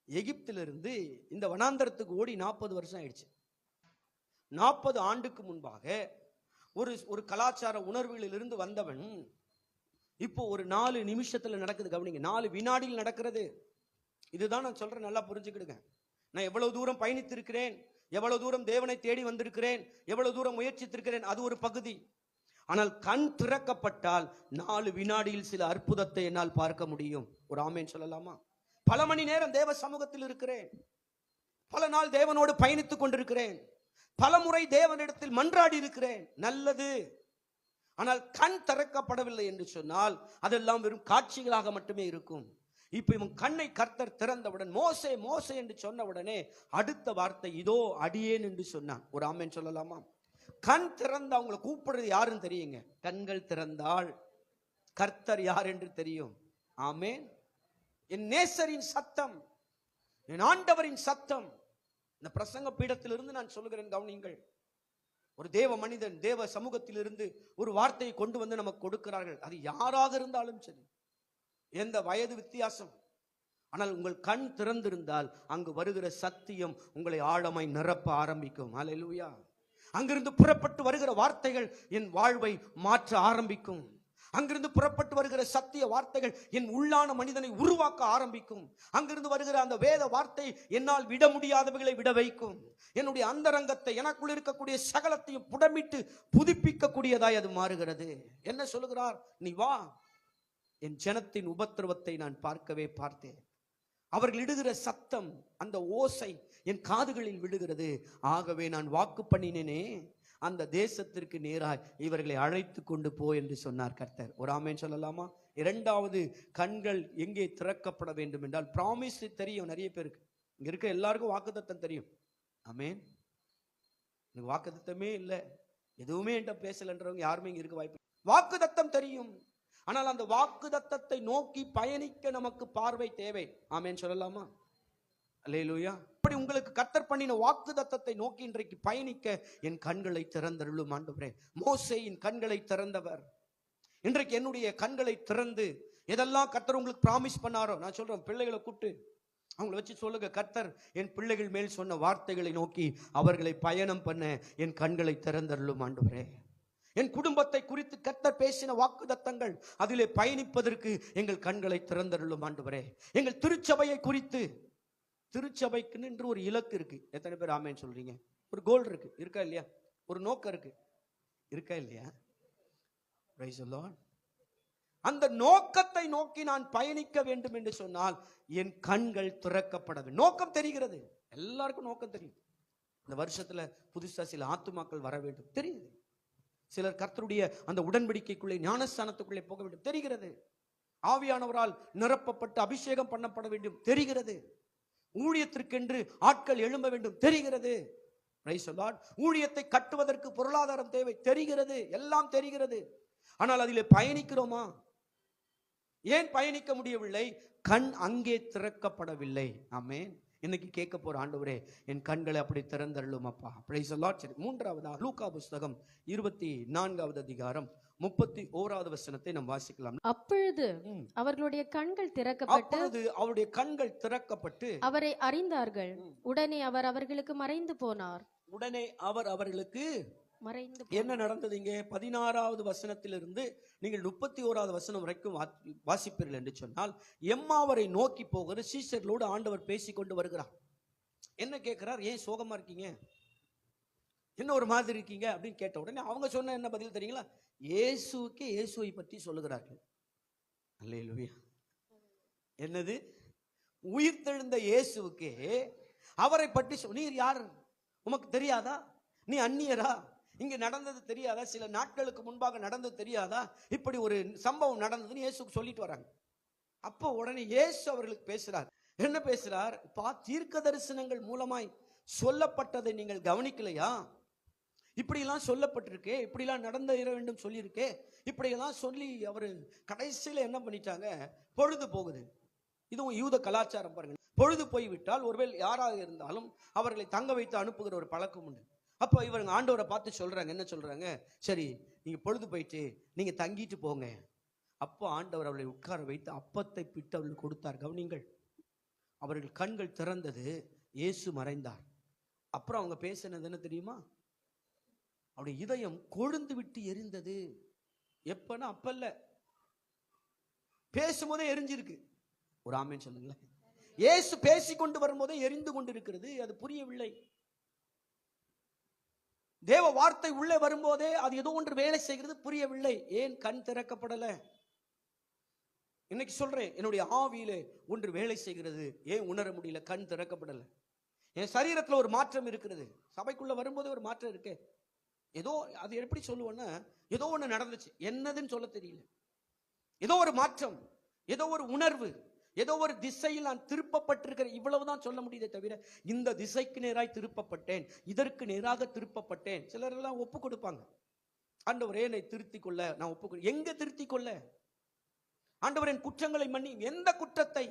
எகிப்திலிருந்து இந்த வனாந்தரத்துக்கு ஓடி 40 வருஷம் ஆயிடுச்சு. 40 ஆண்டுக்கு முன்பாக ஒரு கலாச்சார உணர்வுகளில் இருந்து வந்தவன் இப்போ ஒரு 4 நிமிஷத்துல நடக்குது. கவனிங்க, 4 வினாடியில் நடக்கிறது. இதுதான் நான் சொல்றேன், நல்லா புரிஞ்சுக்கிடுங்க. நான் எவ்வளவு தூரம் பயணித்திருக்கிறேன், எவ்வளவு தூரம் தேவனை தேடி வந்திருக்கிறேன், எவ்வளவு தூரம் முயற்சித்திருக்கிறேன், அது ஒரு பகுதி. ஆனால் கண் திறக்கப்பட்டால் 4 வினாடியில் சில அற்புதத்தை என்னால் பார்க்க முடியும். ஒரு ஆமேன் சொல்லலாமா? பல மணி நேரம் தேவ சமூகத்தில் இருக்கிறேன், பல நாள் தேவனோடு பயணித்துக் கொண்டிருக்கிறேன், பல முறை தேவனிடத்தில் மன்றாடி இருக்கிறேன், நல்லது. ஆனால் கண் திறக்கப்படவில்லை என்று சொன்னால் அதெல்லாம் வெறும் காட்சிகளாக மட்டுமே இருக்கும். இப்ப இவன் கண்ணை கர்த்தர் திறந்தவுடன் மோசே மோசே என்று சொன்ன உடனே அடுத்த வார்த்தை இதோ அடியேன் என்று சொன்னான். ஒரு ஆமேன் சொல்லலாமா? கண் திறந்த அவங்களை கூப்பிடுறது யாருன்னு தெரியுங்க. கண்கள் திறந்தால் கர்த்தர் யார் என்று தெரியும். ஆமேன். என் நேசரின் சத்தம், என் ஆண்டவரின் சத்தம். இந்த பிரசங்க பீடத்திலிருந்து நான் சொல்லுகிறேன், கவனிங்கள். ஒரு தேவ மனிதன் தேவ சமூகத்திலிருந்து ஒரு வார்த்தையை கொண்டு வந்து நமக்கு கொடுக்கிறார்கள். அது யாராக இருந்தாலும் சரி, எந்த வயது வித்தியாசம், ஆனால் உங்கள் கண் திறந்திருந்தால் அங்கு வருகிற சத்தியம் உங்களை ஆழமாய் நிரப்ப ஆரம்பிக்கும். அல்லேலூயா. அங்கிருந்து புறப்பட்டு வருகிற வார்த்தைகள் என் வாழ்வை மாற்ற ஆரம்பிக்கும். அங்கிருந்து புறப்பட்டு வருகிற சத்திய வார்த்தைகள் என் உள்ளான மனிதனை உருவாக்க ஆரம்பிக்கும். அங்கிருந்து வருகிற அந்த வேத வார்த்தை என்னால் விட முடியாதவைகளை விட வைக்கும். என்னுடைய அந்தரங்கத்தை, எனக்குள் இருக்கக்கூடிய சகலத்தையும் புடமிட்டு புதுப்பிக்க கூடியதாய் அது மாறுகிறது. என்ன சொல்லுகிறார்? நீ வா, என் ஜனத்தின் உபத்திரவத்தை நான் பார்க்கவே பார்த்தேன். அவர்கள் இடுகிற சத்தம், அந்த ஓசை என் காதுகளில் விடுகிறது. ஆகவே நான் வாக்கு பண்ணினேனே, அந்த தேசத்திற்கு நேராய் இவர்களை அழைத்து கொண்டு போ என்று சொன்னார் கர்த்தர். ஒரு ஆமேன் சொல்லலாமா? இரண்டாவது, கண்கள் எங்கே திறக்கப்பட வேண்டும் என்றால், ப்ராமிஸ் தெரியும் நிறைய பேருக்கு. இங்க இருக்க எல்லாருக்கும் வாக்குத்தத்தம் தெரியும். ஆமேன். எனக்கு வாக்குத்தத்தமே இல்லை, எதுவுமே என்கிட்ட பேசலன்றவங்க யாருமே இங்க இருக்க வாய்ப்பு. வாக்குத்தத்தம் தெரியும், ஆனால் அந்த வாக்குத்தத்தத்தை நோக்கி பயணிக்க நமக்கு பார்வை தேவை. ஆமேன் சொல்லலாமா? அல்லேலூயா. அப்படி உங்களுக்கு கர்த்தர் பண்ணின வாக்குத்தத்தத்தை நோக்கி இன்றைக்கு பயணிக்க என் கண்களை திறந்தருளும் ஆண்டவரே. மோசேயின் கண்களை திறந்தவர் இன்றைக்கு என்னுடைய கண்களை திறந்து எதெல்லாம் கர்த்தர் உங்களுக்கு பிராமிஸ் பண்ணாரோ, நான் சொல்றேன், பிள்ளைகளை கூப்பிட்டு அவங்களை வச்சு சொல்லுங்க, கர்த்தர் என் பிள்ளைகள் மேல் சொன்ன வார்த்தைகளை நோக்கி அவர்களை பயணம் பண்ண என் கண்களை திறந்தருளும் ஆண்டவரே. என் குடும்பத்தை குறித்து கர்த்தர் பேசின வாக்குத்தத்தங்கள், அதிலே பயணிப்பதற்கு எங்கள் கண்களை திறந்தருளும் ஆண்டவரே. எங்கள் திருச்சபையை குறித்து, திருச்சபைக்குன்னு ஒரு இலக்கு இருக்கு. எத்தனை பேர் ஆமேன்னு சொல்றீங்க? ஒரு கோல் இருக்கு, இருக்கா இல்லையா? ஒரு நோக்கம் இருக்கு. இருக்கா இல்லையா? Praise the Lord. அந்த நோக்கத்தை நோக்கி நான் பயணிக்க வேண்டும் என்று சொன்னால் என் கண்கள் திறக்கப்பட வேண்டும். நோக்கம் தெரிகிறது, எல்லாருக்கும் நோக்கம் தெரியும். இந்த வருஷத்துல புதுசா சில ஆத்துமாக்கள் வர வேண்டும் தெரியுது. சிலர் கர்த்தருடைய அந்த உடன்படிக்கைக்குள்ளே ஞானஸ்தானத்துக்குள்ளே போக வேண்டும் தெரிகிறது. ஆவியானவரால் நிரப்பப்பட்டு அபிஷேகம் பண்ணப்பட வேண்டும் தெரிகிறது. ஊழியத்திற்கென்று ஆட்கள் எழும்ப வேண்டும் தெரிகிறது. Praise the Lord. ஊழியத்தை கட்டுவதற்கு பொருளாதாரம் தேவை தெரிகிறது, எல்லாம் தெரிகிறது. ஆனால் அதிலே பயணிக்கிறோமா? ஏன் பயணிக்க முடியவில்லை? கண் அங்கே திறக்கப்படவில்லை. ஆமென். இன்னைக்கு கேட்க போற ஆண்டவரே, என் கண்களை அப்படி திறந்தருளும் அப்பா. Praise the Lord. மூன்றாவதாக லூக்கா புஸ்தகம் 24வது அதிகாரம் 31வது வசனத்தை நாம் வாசிக்கலாம். அப்பொழுது அவர்களுடைய கண்கள் திறக்கப்பட்டு அவருடைய கண்கள் திறக்கப்பட்டு அவரை அறிந்தார்கள். உடனே அவர் அவர்களுக்கு மறைந்து போனார். உடனே அவர் அவர்களுக்கு மறைந்து என்ன நடந்தது? இங்கே 16வது வசனத்திலிருந்து நீங்கள் 31வது வசனம் வரைக்கும் வாசிப்பீர்கள் என்று சொன்னால், எம்மாவரை நோக்கி போகிற சீஷர்களோடு ஆண்டவர் பேசிக்கொண்டு வருகிறார். என்ன கேட்கிறார்? ஏன் சோகமா இருக்கீங்க, என்ன ஒரு மாதிரி இருக்கீங்க அப்படின்னு கேட்ட உடனே அவங்க சொன்ன என்ன பதில் தெரியுங்களா? இயேசுவுக்கு இயேசுவை பற்றி சொல்லுகிறார்கள். அல்லேலூயா. என்னது? உயிர்த்தெழுந்த இயேசுவுக்கு அவரை பற்றி நீர் யார், உமக்கு தெரியாதா? நீ அந்நியரா? இங்க நடந்தது தெரியாதா? சில நாட்களுக்கு முன்பாக நடந்தது தெரியாதா? இப்படி ஒரு சம்பவம் நடந்ததுன்னு இயேசுக்கு சொல்லிட்டு வராங்க. அப்போ உடனே இயேசு அவர்களுக்கு பேசுறார். என்ன பேசுறார்? தீர்க்க தரிசனங்கள் மூலமாய் சொல்லப்பட்டதை நீங்கள் கவனிக்கலையா? இப்படியெல்லாம் சொல்லப்பட்டிருக்கே, இப்படிலாம் நடந்த வேண்டும் சொல்லியிருக்கே, இப்படியெல்லாம் சொல்லி அவர் கடைசியில் என்ன பண்ணிட்டாங்க? பொழுது போகுது. இதுவும் யூத கலாச்சாரம் பாருங்க. பொழுது போய்விட்டால் ஒருவேளை யாராக இருந்தாலும் அவர்களை தங்க வைத்து அனுப்புகிற ஒரு பழக்கம் உண்டு. அப்போ இவங்க ஆண்டவரை பார்த்து சொல்றாங்க, என்ன சொல்றாங்க? சரி, நீங்க பொழுது போயிட்டு நீங்க தங்கிட்டு போங்க. அப்போ ஆண்டவர் அவர்களை உட்கார வைத்து அப்பத்தை பிட்டு அவர்கள் கொடுத்தார். கவனிங்கள், அவர்கள் கண்கள் திறந்தது, இயேசு மறைந்தார். அப்புறம் அவங்க பேசினது என்ன தெரியுமா? அவருடைய இதயம் கொழுந்து விட்டு எரிந்தது. எப்பன்னா அப்பல்ல, பேசும்போதே எரிஞ்சிருக்கு. ஒரு ஆமென் சொல்லுங்களேன். இயேசு பேசிக்கொண்டு வரும்போதே எரிந்து கொண்டு இருக்கிறது. அது புரியவில்லை. தேவ வார்த்தை உள்ளே வரும்போதே அது ஏதோ ஒன்று வேலை செய்கிறது, புரியவில்லை. ஏன் கண் திறக்கப்படல? இன்னைக்கு சொல்றேன், என்னுடைய ஆவியிலே ஒன்று வேலை செய்கிறது, ஏன் உணர முடியல? கண் திறக்கப்படல. என் சரீரத்தில் ஒரு மாற்றம் இருக்கிறது. சபைக்குள்ள வரும்போது ஒரு மாற்றம் இருக்கு. ஏதோ அது எப்படி சொல்லுவோன்னா, ஏதோ ஒன்று நடந்துச்சு, என்னதுன்னு சொல்ல தெரியல. ஏதோ ஒரு மாற்றம், ஏதோ ஒரு உணர்வு, ஏதோ ஒரு திசையில் நான் திருப்பப்பட்டிருக்கிறேன், இவ்வளவுதான் சொல்ல முடியுதே தவிர இந்த திசைக்கு நேராய் திருப்பப்பட்டேன், இதற்கு நேராக திருப்பப்பட்டேன். சிலர் எல்லாம் ஒப்பு கொடுப்பாங்க, ஆண்டவரே என்னை திருத்திக் கொள்ள நான் ஒப்பு. எங்க திருத்திக் கொள்ள? ஆண்டவரின் குற்றங்களை மன்னி, எந்த குற்றத்தை?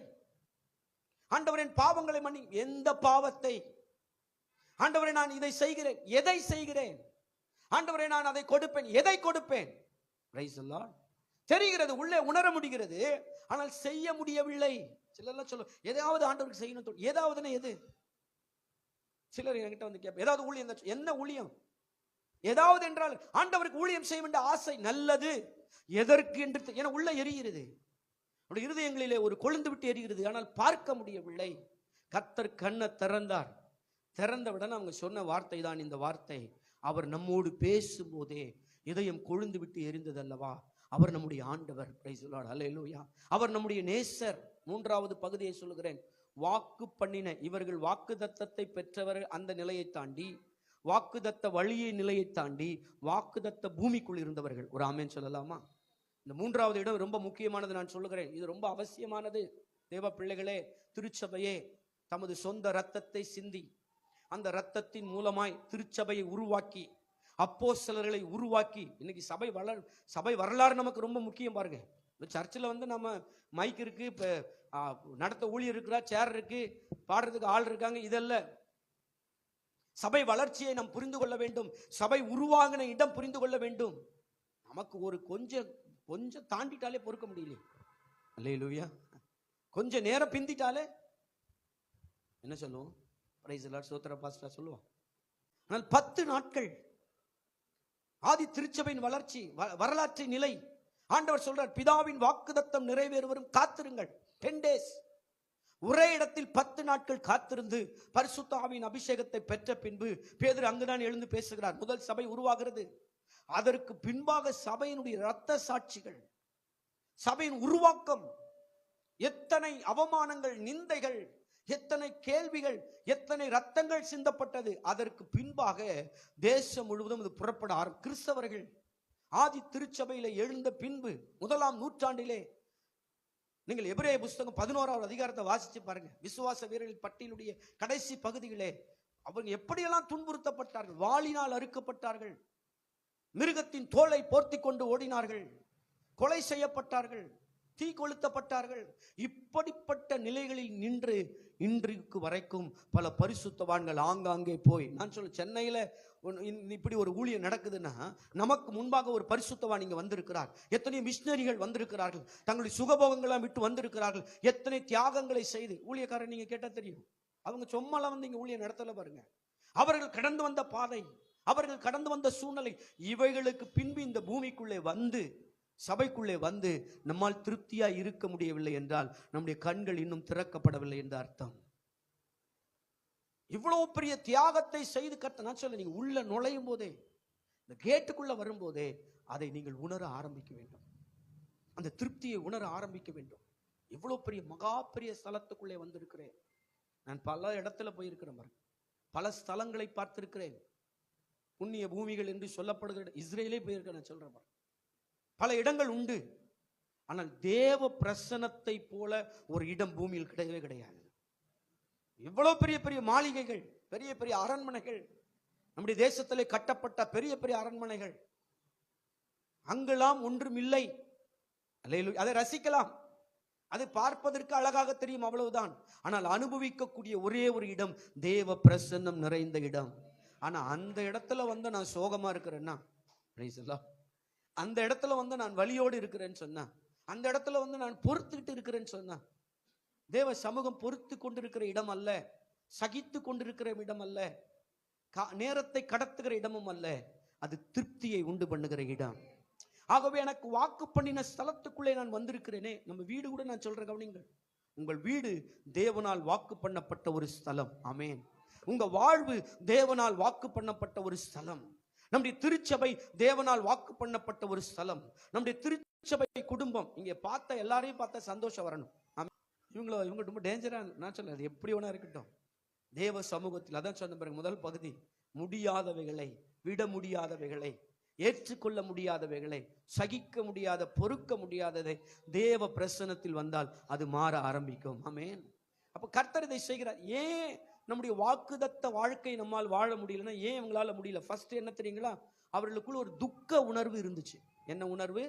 ஆண்டவரின் பாவங்களை மன்னி, எந்த பாவத்தை? ஆண்டவரே நான் இதை செய்கிறேன், எதை செய்கிறேன்? ஆண்டவரே நான் அதை கொடுப்பேன், எதை கொடுப்பேன்? Price the Lord. தெரிகிறது, உள்ளே உணர முடிகிறது, ஆனால் செய்ய முடியவில்லை. சிலர் சொல்ல ஏதாவது ஆண்டவருக்கு செய்யணும், ஏதாவதுன்னா எது? சிலர் என்கிட்ட வந்து கேட்ப, ஏதாவது ஊழியம், என்ன ஊழியம்? ஏதாவது என்றால் ஆண்டவருக்கு ஊழியம் செய்ய வேண்டிய ஆசை நல்லது, எதற்கு என்று என உள்ள எரிகிறது. அவருடைய இருதயங்களிலே ஒரு கொழுந்து விட்டு எரிகிறது, ஆனால் பார்க்க முடியவில்லை. கர்த்தர் கண்ணை திறந்தார். திறந்தவுடன் அவங்க சொன்ன வார்த்தை தான் இந்த வார்த்தை. அவர் நம்மோடு பேசும்போதே இதயம் கொழுந்து விட்டு எரிந்தது அல்லவா? அவர் நம்முடைய ஆண்டவர். Price the Lord. அல்லேலூயா. அவர் நம்முடைய நேசர். மூன்றாவது பகுதியை சொல்லுகிறேன். வாக்கு பண்ணின இவர்கள் வாக்குதத்தத்தை பெற்றவர்கள் அந்த நிலையை தாண்டி, வாக்குதத்த வழியை நிலையை தாண்டி வாக்குதத்த பூமிக்குள் இருந்தவர்கள். ஒரு ஆமென் சொல்லலாமா? இந்த மூன்றாவது இடம் ரொம்ப முக்கியமானது. நான் சொல்லுகிறேன், இது ரொம்ப அவசியமானது. தேவ பிள்ளைகளே, திருச்சபையே தமது சொந்த இரத்தத்தை சிந்தி, அந்த இரத்தத்தின் மூலமாய் திருச்சபையை உருவாக்கி, அப்போஸ்தலர்களை உருவாக்கி, இன்னைக்கு சபை வரலாறு நமக்கு ரொம்ப முக்கியம். பாருங்க, சர்ச்சில் வந்து நம்ம மைக் இருக்கு, இப்போ நடத்த ஊழியர் இருக்கிறா, சேர் இருக்கு, பாடுறதுக்கு ஆள் இருக்காங்க, இதெல்லாம் சபை வளர்ச்சியை நாம் புரிந்து கொள்ள வேண்டும். சபை உருவாகின இடம் புரிந்து கொள்ள வேண்டும். நமக்கு ஒரு கொஞ்சம் தாண்டிட்டாலே பொறுக்க முடியல. அல்லேலூயா. கொஞ்சம் நேரம் பிந்திட்டாலே என்ன சொல்லுவோம்? பிரைஸ் தி லார்ட், ஸ்தோத்திர பாஸ்டர் சொல்லுவோம். ஆனால் 10 நாட்கள் ஆதி திருச்சபையின் வளர்ச்சி வரலாற்று நிலை. ஆண்டவர் சொல்றார், பிதாவின் வாக்குதத்தம் நிறைவேறுவரும் காத்திருங்கள். 10 days ஒரே இடத்தில் 10 நாட்கள் காத்திருந்து பரிசுத்த ஆவியின் அபிஷேகத்தை பெற்ற பின்பு பேதுரு அங்குதான் எழுந்து பேசுகிறார். முதல் சபை உருவாகிறது. அதற்கு பின்பாக சபையினுடைய இரத்த சாட்சிகள், சபையின் உருவாக்கம், எத்தனை அவமானங்கள், நிந்தைகள், எத்தனை கேள்விகள், எத்தனை ரத்தங்கள் சிந்தப்பட்டது. அதற்கு பின்பாக தேசம் முழுவதும் இது புறப்பட கிறிஸ்தவர்கள் ஆதி திருச்சபையில எழுந்த பின்பு 1ஆம் நூற்றாண்டிலே நீங்கள் எபிரேய புஸ்தகம் 11வது அதிகாரத்தை வாசிச்சு பாருங்க. விசுவாச வீரர்கள் பட்டியலுடைய கடைசி பகுதிகளே அவங்க எப்படியெல்லாம் துன்புறுத்தப்பட்டார்கள். வாளினால் அறுக்கப்பட்டார்கள், மிருகத்தின் தோலை போர்த்தி கொண்டு ஓடினார்கள், கொலை செய்யப்பட்டார்கள், தீ கொளுத்தப்பட்டார்கள். இப்படிப்பட்ட நிலைகளில் நின்று இன்றைக்கு வரைக்கும் பல பரிசுத்தவான்கள் ஆங்காங்கே போய், நான் சொல்ல சென்னையில இப்படி ஒரு ஊழியம் நடக்குதுன்னா நமக்கு முன்பாக ஒரு பரிசுத்தவான் இங்க வந்திருக்கிறார். எத்தனை மிஷினரிகள் வந்திருக்கிறார்கள், தங்களுடைய சுகபோகங்களை விட்டு வந்திருக்கிறார்கள், எத்தனை தியாகங்களை செய்து. ஊழியக்காரன் நீங்க கேட்டா தெரியும், அவங்க சும்மாலாம் வந்து இங்க ஊழியம் நடத்தல பாருங்க. அவர்கள் கடந்து வந்த பாதை, அவர்கள் கடந்து வந்த சூழ்நிலை, இவைகளுக்கு பின்பு இந்த பூமிக்குள்ளே வந்து, சபைக்குள்ளே வந்து நம்மால் திருப்தியா இருக்க முடியவில்லை என்றால் நம்முடைய கண்கள் இன்னும் திறக்கப்படவில்லை என்ற அர்த்தம். இவ்வளவு பெரிய தியாகத்தை செய்து கர்த்தர், நான் சொல்ல, நீங்க உள்ள நுழையும் போதே, இந்த கேட்டுக்குள்ள வரும்போதே அதை நீங்கள் உணர ஆரம்பிக்க வேண்டும். அந்த திருப்தியை உணர ஆரம்பிக்க வேண்டும். இவ்வளவு பெரிய மகா பெரிய ஸ்தலத்துக்குள்ளே வந்திருக்கிறேன். நான் பல இடத்துல போயிருக்கிறேன், பல ஸ்தலங்களை பார்த்திருக்கிறேன். புண்ணிய பூமிகள் என்று சொல்லப்படுகிற இஸ்ரேலே போயிருக்க நான் சொல்றேன். பல இடங்கள் உண்டு. ஆனால் தேவ பிரசன்னத்தை போல ஒரு இடம் பூமியில் கிடையவே கிடையாது. இவ்வளவு பெரிய பெரிய மாளிகைகள், பெரிய பெரிய அரண்மனைகள், நம்முடைய தேசத்திலே கட்டப்பட்ட பெரிய பெரிய அரண்மனைகள், அங்கெல்லாம் ஒன்றும் இல்லை. அதை ரசிக்கலாம், அதை பார்ப்பதற்கு அழகாக தெரியும், அவ்வளவுதான். ஆனால் அனுபவிக்கக்கூடிய ஒரே ஒரு இடம் தேவ பிரசன்னம் நிறைந்த இடம். ஆனா அந்த இடத்துல வந்து நான் சோகமா இருக்கிறேன்னா, அந்த இடத்துல வந்து நான் வலியோடு இருக்கிறேன்னு சொன்னா, அந்த இடத்துல வந்து நான் பொறுத்துக்கிட்டு இருக்கிறேன்னு சொன்னா, தேவ சமூகம் பொறுத்து கொண்டிருக்கிற இடம் அல்ல, சகித்து கொண்டிருக்கிற இடம் அல்ல, நேரத்தை கடத்துகிற இடமும் அல்ல, அது திருப்தியை உண்டு பண்ணுகிற இடம். ஆகவே எனக்கு வாக்கு பண்ணின ஸ்தலத்துக்குள்ளே நான் வந்திருக்கிறேனே. நம்ம வீடு கூட நான் சொல்றேன், கவனிங்கள். உங்கள் வீடு தேவனால் வாக்கு பண்ணப்பட்ட ஒரு ஸ்தலம். ஆமென். உங்க வாழ்வு தேவனால் வாக்கு பண்ணப்பட்ட ஒரு ஸ்தலம். நம்முடைய திருச்சபை தேவனால் வாக்கு பண்ணப்பட்ட ஒரு ஸ்தலம். நம்முடைய திருச்சபை குடும்பம், இங்க பார்த்த எல்லாரையும் பார்த்தா சந்தோஷம் வரணும். இவங்க ரொம்ப டேஞ்சரா, நான் சொல்ல, அது எப்படி வேணா இருக்கட்டும், தேவ சமூகத்தில், அதான் சொன்ன பிறகு முதல் பகுதி, முடியாதவைகளை, விட முடியாதவைகளை, ஏற்றுக்கொள்ள முடியாதவைகளை, சகிக்க முடியாத, பொறுக்க முடியாததை தேவ பிரசன்னத்தில் வந்தால் அது மாற ஆரம்பிக்கும். ஆமென். அப்ப கர்த்தர் இதை செய்கிறார். ஏன் நம்முடைய வாக்குதத்த வாழ்க்கை நம்மால் வாழ முடியலன்னா, ஏன் அவங்களால முடியல? ஃபர்ஸ்ட் என்ன தெரியுங்களா? அவர்களுக்குள்ள ஒரு துக்க உணர்வு இருந்துச்சு. என்ன உணர்வு?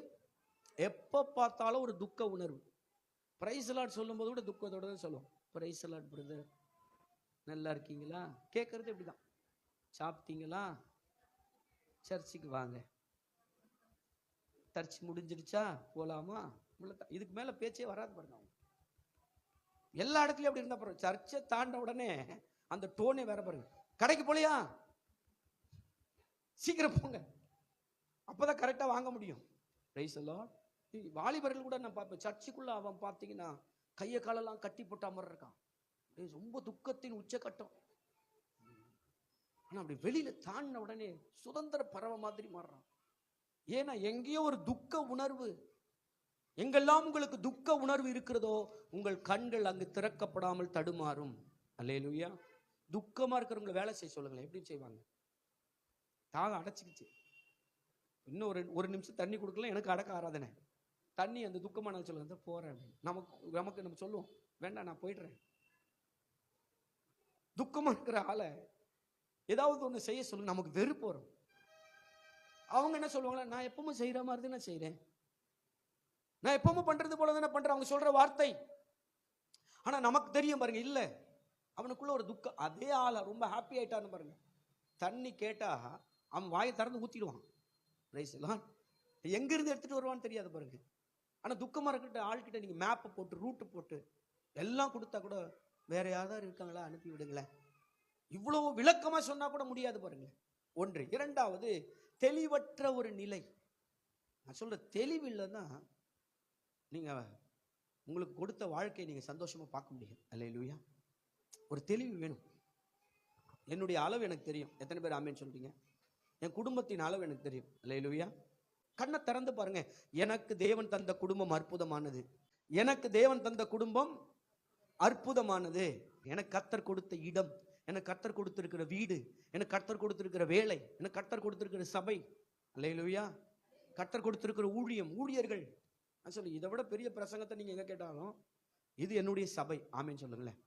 எப்ப பார்த்தாலும் ஒரு துக்க உணர்வு. பிரைஸ் லார்ட் சொல்லும் போது கூட துக்கத்தோட தான் சொல்லுவோம். பிரைஸ் லார்ட் பிரதர், நல்லா இருக்கீங்களா? கேட்கறது எப்படிதான், சாப்பிட்டீங்களா, சர்ச்சுக்கு வாங்க, சர்ச் முடிஞ்சிடுச்சா, போலாமா, இதுக்கு மேல பேச்சே வராது பாருங்க. எல்லா இடத்துலயும் அப்படி இருந்தா பாருங்க. சர்ச்சை தாண்ட உடனே அந்த டோனே வேற பாருங்க. கடைக்கு போலியா, சீக்கிரம் போங்க, அப்பதான் கரெக்டா வாங்க முடியும். Praise lord. வாலிபர்கள் கூட நான் பார்ப்பேன், சர்ச்சுக்குள்ள அவன் பார்த்தீங்கன்னா கையை காலெல்லாம் கட்டி போட்ட மாதிரி இருக்கான், ரொம்ப துக்கத்தின் உச்சக்கட்டம். ஆனா அப்படி வெளியில தாண்டின உடனே சுதந்திர பறவை மாதிரி மாறுறான். ஏன்னா எங்கேயோ ஒரு துக்க உணர்வு. எங்கெல்லாம் உங்களுக்கு துக்க உணர்வு இருக்கிறதோ உங்கள் கண்கள் அங்கு திறக்கப்படாமல் தடுமாறும். அல்லேலூயா. துக்கமா இருக்கிறவங்களை வேலை செய்ய சொல்லுங்களேன். எப்படி செய்வாங்க? தாகம் அடைச்சிக்கிச்சு, இன்னும் ஒரு நிமிஷம் தண்ணி கொடுக்கல, எனக்கு அடக்க ஆராதனை, தண்ணி அந்த துக்கமான சொல்லுங்க, போறேன். நமக்கு நம்ம சொல்லுவோம், வேண்டாம் நான் போயிடுறேன். துக்கமா இருக்கிற ஆளை ஏதாவது ஒண்ணு செய்ய சொல்லுங்க, நமக்கு வெறுப்பு வரும். அவங்க என்ன சொல்லுவாங்களா, நான் எப்பவும் செய்யற மாதிரி தான் நான் செய்யறேன், நான் எப்பவும் பண்றது போல தானே பண்றேன், அவங்க சொல்ற வார்த்தை. ஆனா நமக்கு தெரியும் பாருங்க, இல்ல அவனுக்குள்ள ஒரு துக்கம். அதே ஆள ரொம்ப ஹாப்பி ஆயிட்டான்னு பாருங்க, தண்ணி கேட்டா அவன் வாயை திறந்து ஊத்திடுவான். எங்க இருந்து எடுத்துட்டு வருவான்னு தெரியாது பாருங்க. ஆனா துக்கமா இருக்கிட்ட ஆள்கிட்ட நீங்க மேப் போட்டு, ரூட்டு போட்டு எல்லாம் கொடுத்தா கூட, வேற யாராவது இருக்காங்களா, அனுப்பி விடுங்களேன், இவ்வளவு விளக்கமா சொன்னா கூட முடியாது பாருங்க. ஒன்று. இரண்டாவது, தெளிவற்ற ஒரு நிலை. நான் சொல்ற தெளிவு இல்லைன்னா நீங்க உங்களுக்கு கொடுத்த வாழ்க்கையை நீங்க சந்தோஷமா பார்க்க முடியும். அல்லேலூயா. ஒரு தெளிவு வேணும். என்னுடைய அளவு எனக்கு தெரியும். எத்தனை பேர் ஆமேன்னு சொல்றீங்க? என் குடும்பத்தின் அளவு எனக்கு தெரியும். அல்லேலூயா. கண்ணை திறந்து பாருங்க. எனக்கு தேவன் தந்த குடும்பம் அற்புதமானது. எனக்கு தேவன் தந்த குடும்பம் அற்புதமானது. எனக்கு கர்த்தர் கொடுத்த இடம், எனக்கு கர்த்தர் கொடுத்திருக்கிற வீடு, எனக்கு கர்த்தர் கொடுத்திருக்கிற வேலை, எனக்கு கர்த்தர் கொடுத்திருக்கிற சபை, அல்லேலூயா, கர்த்தர் கொடுத்திருக்கிற ஊழியம், ஊழியர்கள். நான் சொல்லி இதை விட பெரிய பிரசங்கத்தை நீங்க எங்க கேட்டாலும் இது என்னுடைய சபை. ஆமேன்னு சொல்லுங்களேன்.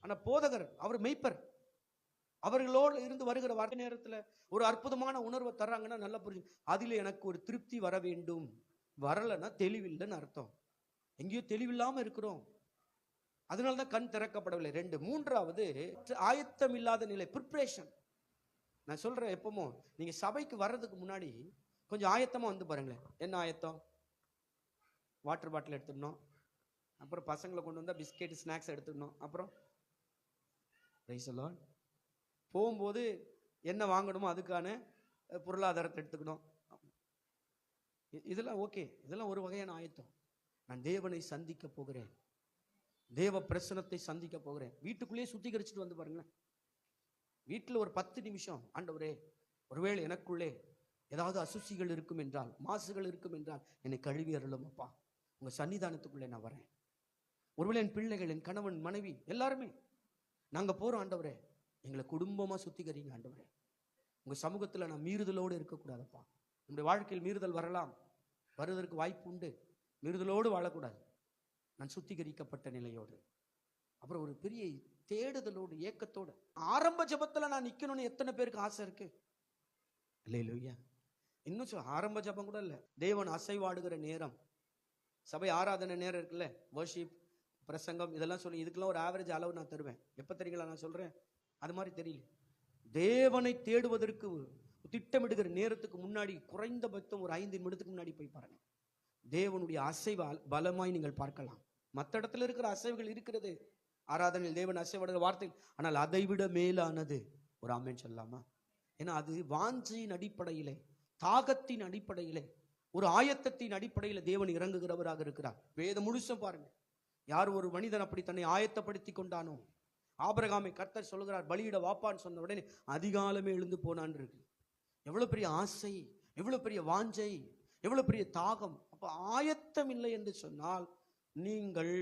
ஆனா போதகர் அவர் மெய்ப்பர், அவர்களோடு இருந்து வருகிற வார்த்தை நேரத்தில் ஒரு அற்புதமான உணர்வை தர்றாங்கன்னா நல்லா புரிஞ்சு. அதில் எனக்கு ஒரு திருப்தி வர வேண்டும். வரலைன்னா தெளிவில்லைன்னு அர்த்தம். எங்கேயோ தெளிவில்லாம இருக்கிறோம். அதனாலதான் கண் திறக்கப்படவில்லை. 2. 3வது ஆயத்தம் இல்லாத நிலை, ப்ரிப்பரேஷன். நான் சொல்றேன், எப்பமோ நீங்க சபைக்கு வர்றதுக்கு முன்னாடி கொஞ்சம் ஆயத்தமா வந்து பாருங்களேன். என்ன ஆயத்தம்? வாட்டர் பாட்டில் எடுத்துடணும், அப்புறம் பசங்களை கொண்டு வந்தா பிஸ்கெட் ஸ்நாக்ஸ் எடுத்துடணும், அப்புறம் போகும்போது என்ன வாங்கணுமோ அதுக்கான பொருளாதாரத்தை எடுத்துக்கணும். இதெல்லாம் ஓகே, இதெல்லாம் ஒரு வகையான ஆயத்தம். நான் தேவனை சந்திக்க போகிறேன், தேவ பிரசனத்தை சந்திக்க போகிறேன். வீட்டுக்குள்ளேயே சுத்திகரிச்சுட்டு வந்து பாருங்களேன். வீட்டில் ஒரு 10 நிமிஷம், ஆண்டவரே ஒருவேளை எனக்குள்ளே ஏதாவது அசுசிகள் இருக்கும் என்றால், மாசுகள் இருக்கும் என்றால் என்னை கழுவி அருளும் அப்பா. உங்க சன்னிதானத்துக்குள்ளே நான் வரேன். ஒருவேளை என் பிள்ளைகள், என் கணவன், மனைவி எல்லாருமே நாங்க போறோம், ஆண்டவரே எங்களை குடும்பமா சுத்திகரிங்க ஆண்டவரே. உங்க சமூகத்துல நான் மீறுதலோடு இருக்கக்கூடாதப்பா. நம்முடைய வாழ்க்கையில் மீறுதல் வரலாம், வருவதற்கு வாய்ப்பு உண்டு. மீறுதலோடு வாழக்கூடாது. நான் சுத்திகரிக்கப்பட்ட நிலையோடு, அப்புறம் ஒரு பெரிய தேடுதலோடு, ஏக்கத்தோடு. ஆரம்ப ஜபத்துல நான் நிக்கணும்னு எத்தனை பேருக்கு ஆசை இருக்கு? அல்லேலூயா. இன்னும் ஆரம்ப ஜபம் கூட இல்ல, தேவன் அசைவாடுகிற நேரம், சபை ஆராதனை நேரம் இருக்குல்ல, வர்ஷிப், பிரசங்கம், இதெல்லாம் சொல்லி இதுக்கெல்லாம் ஒரு ஆவரேஜ் அளவு நான் தருவேன். எப்ப தெரியுங்களா நான் சொல்றேன்? அது மாதிரி தெரியல. தேவனை தேடுவதற்கு திட்டமிடுகிற நேரத்துக்கு முன்னாடி குறைந்தபட்சம் ஒரு 5 நிமிடத்துக்கு முன்னாடி போய் பாருங்க. தேவனுடைய அசைவை பலமாய் நீங்கள் பார்க்கலாம். மற்ற இடத்துல இருக்கிற அசைவுகள் இருக்கிறது, ஆராதனையில் தேவன் அசைவாடுகிற வார்த்தை. ஆனால் அதை விட மேலானது ஒரு ஆமென் சொல்லலாமா? ஏன்னா அது வாஞ்சையின் அடிப்படையிலே, தாகத்தின் அடிப்படையிலே, ஒரு ஆயத்தத்தின் அடிப்படையில் தேவன் இறங்குகிறவராக இருக்கிறார். வேதம் முழுசும் பாருங்க. யார் ஒரு மனிதன் அப்படி தன்னை ஆயத்தப்படுத்தி கொண்டானோ, ஆபிரகாமை கர்த்தர் சொல்லுகிறார், பலியிட வாப்பான்னு சொன்ன உடனே அதிகாலமே எழுந்து போனான் இருக்கு. எவ்வளவு பெரிய ஆசை, எவ்வளவு பெரிய வாஞ்சை, எவ்வளவு பெரிய தாகம். அப்ப ஆயத்தம் இல்லை என்று சொன்னால் நீங்கள்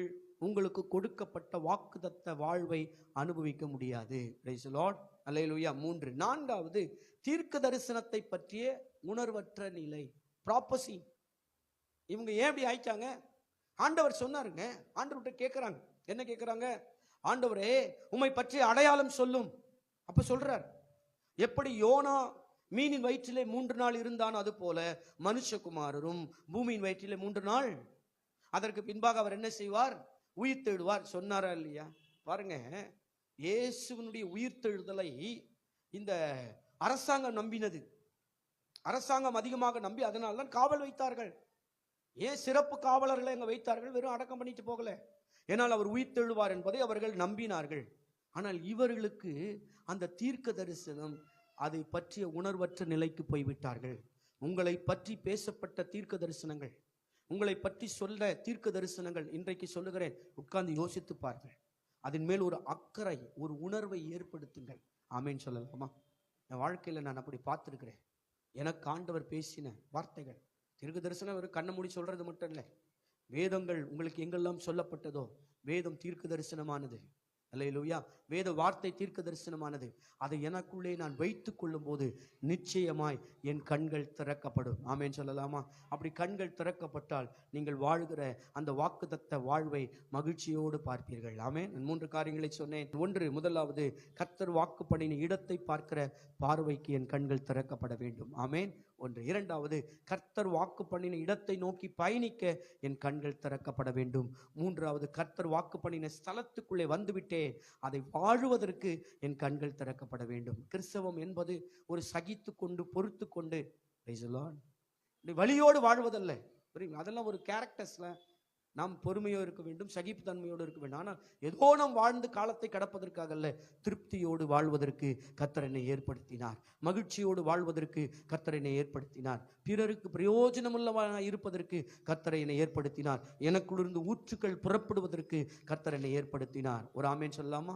உங்களுக்கு கொடுக்கப்பட்ட வாக்குத்தத்த வாழ்வை அனுபவிக்க முடியாது. Praise the Lord. அல்லேலூயா. 3. 4வது தீர்க்க தரிசனத்தை பற்றிய உணர்வற்ற நிலை, ப்ராப்பசி. இவங்க ஏன் இப்படி ஆயிட்டாங்க? ஆண்டவர் சொன்னாருங்க. ஆண்டவர்கிட்ட கேட்கிறாங்க. என்ன கேட்கிறாங்க? ஆண்டவரே உம்மை பற்றி அடையாளம் சொல்லும். அப்ப சொல்றார், எப்படி யோனா மீனின் வயிற்றிலே 3 நாள் இருந்தான், அது போல மனுஷகுமாரரும் பூமியின் வயிற்றிலே 3 நாள், அதற்கு பின்பாக அவர் என்ன செய்வார்? உயிர்த்தெழுவார். சொன்னாரா இல்லையா? பாருங்க, இயேசுவினுடைய உயிர்த்தெழுதலை இந்த அரசாங்கம் நம்பினது. அரசாங்கம் அதிகமாக நம்பி அதனால்தான் காவல் வைத்தார்கள். ஏன் சிறப்பு காவலர்களை அங்க வைத்தார்கள்? வெறும் அடக்கம் பண்ணிட்டு போகல. ஏனால் அவர் உயிர்த்தெழுவார் என்பதை அவர்கள் நம்பினார்கள். ஆனால் இவர்களுக்கு அந்த தீர்க்க தரிசனம், அதை பற்றிய உணர்வற்ற நிலைக்கு போய்விட்டார்கள். உங்களை பற்றி பேசப்பட்ட தீர்க்க தரிசனங்கள், உங்களை பற்றி சொல்ல தீர்க்க தரிசனங்கள், இன்றைக்கு சொல்லுகிறேன், உட்கார்ந்து யோசித்து பாருங்கள். அதன் மேல் ஒரு அக்கறை, ஒரு உணர்வை ஏற்படுத்துங்கள். ஆமேன்னு சொல்லலாமா? என் வாழ்க்கையில நான் அப்படி பார்த்துருக்கிறேன். எனக்கு ஆண்டவர் பேசின வார்த்தைகள், தீர்க்க தரிசனம் ஒரு கண்ணை மூடி சொல்றது மட்டும் இல்லை. வேதங்கள் உங்களுக்கு எங்கெல்லாம் சொல்லப்பட்டதோ, வேதம் தீர்க்க தரிசனமானது. அல்லேலூயா. வேத வார்த்தை தீர்க்க தரிசனமானது. அதை எனக்குள்ளே நான் வைத்துக் கொள்ளும் போது நிச்சயமாய் என் கண்கள் திறக்கப்படும். ஆமேன் சொல்லலாமா? அப்படி கண்கள் திறக்கப்பட்டால் நீங்கள் வாழ்கிற அந்த வாக்குத்தத்த வாழ்வை மகிழ்ச்சியோடு பார்ப்பீர்கள். ஆமேன். 3 காரியங்களை சொன்னேன். 1, முதலாவது கர்த்தர் வாக்கு பண்ணின இடத்தை பார்க்கிற பார்வைக்கு என் கண்கள் திறக்கப்பட வேண்டும். ஆமேன். 1. 2வது கர்த்தர் வாக்கு பண்ணின இடத்தை நோக்கி பயணிக்க என் கண்கள் திறக்கப்பட வேண்டும். 3வது கர்த்தர் வாக்கு பண்ணின ஸ்தலத்துக்குள்ளே வந்துவிட்டே அதை வாழுவதற்கு என் கண்கள் திறக்கப்பட வேண்டும். கிறிஸ்தவம் என்பது ஒரு சகித்து கொண்டு பொறுத்து கொண்டு வலியோடு வாழ்வதல்ல. அதெல்லாம் ஒரு கேரக்டர்ஸ்ல நாம் பொறுமையோடு இருக்க வேண்டும், சகிப்புத்தன்மையோடு இருக்க வேண்டும். ஆனால் ஏதோ நாம் வாழ்ந்து காலத்தை கடப்பதற்காக அல்ல, திருப்தியோடு வாழ்வதற்கு கர்த்தர் என்னை ஏற்படுத்தினார். மகிழ்ச்சியோடு வாழ்வதற்கு கர்த்தர் என்னை ஏற்படுத்தினார். பிறருக்கு பிரயோஜனமுள்ளவனாக இருப்பதற்கு கர்த்தர் என்னை ஏற்படுத்தினார். எனக்குள்ளிருந்து ஊற்றுக்கள் புறப்படுவதற்கு கர்த்தர் என்னை ஏற்படுத்தினார். ஒரு ஆமேன் சொல்லலாமா?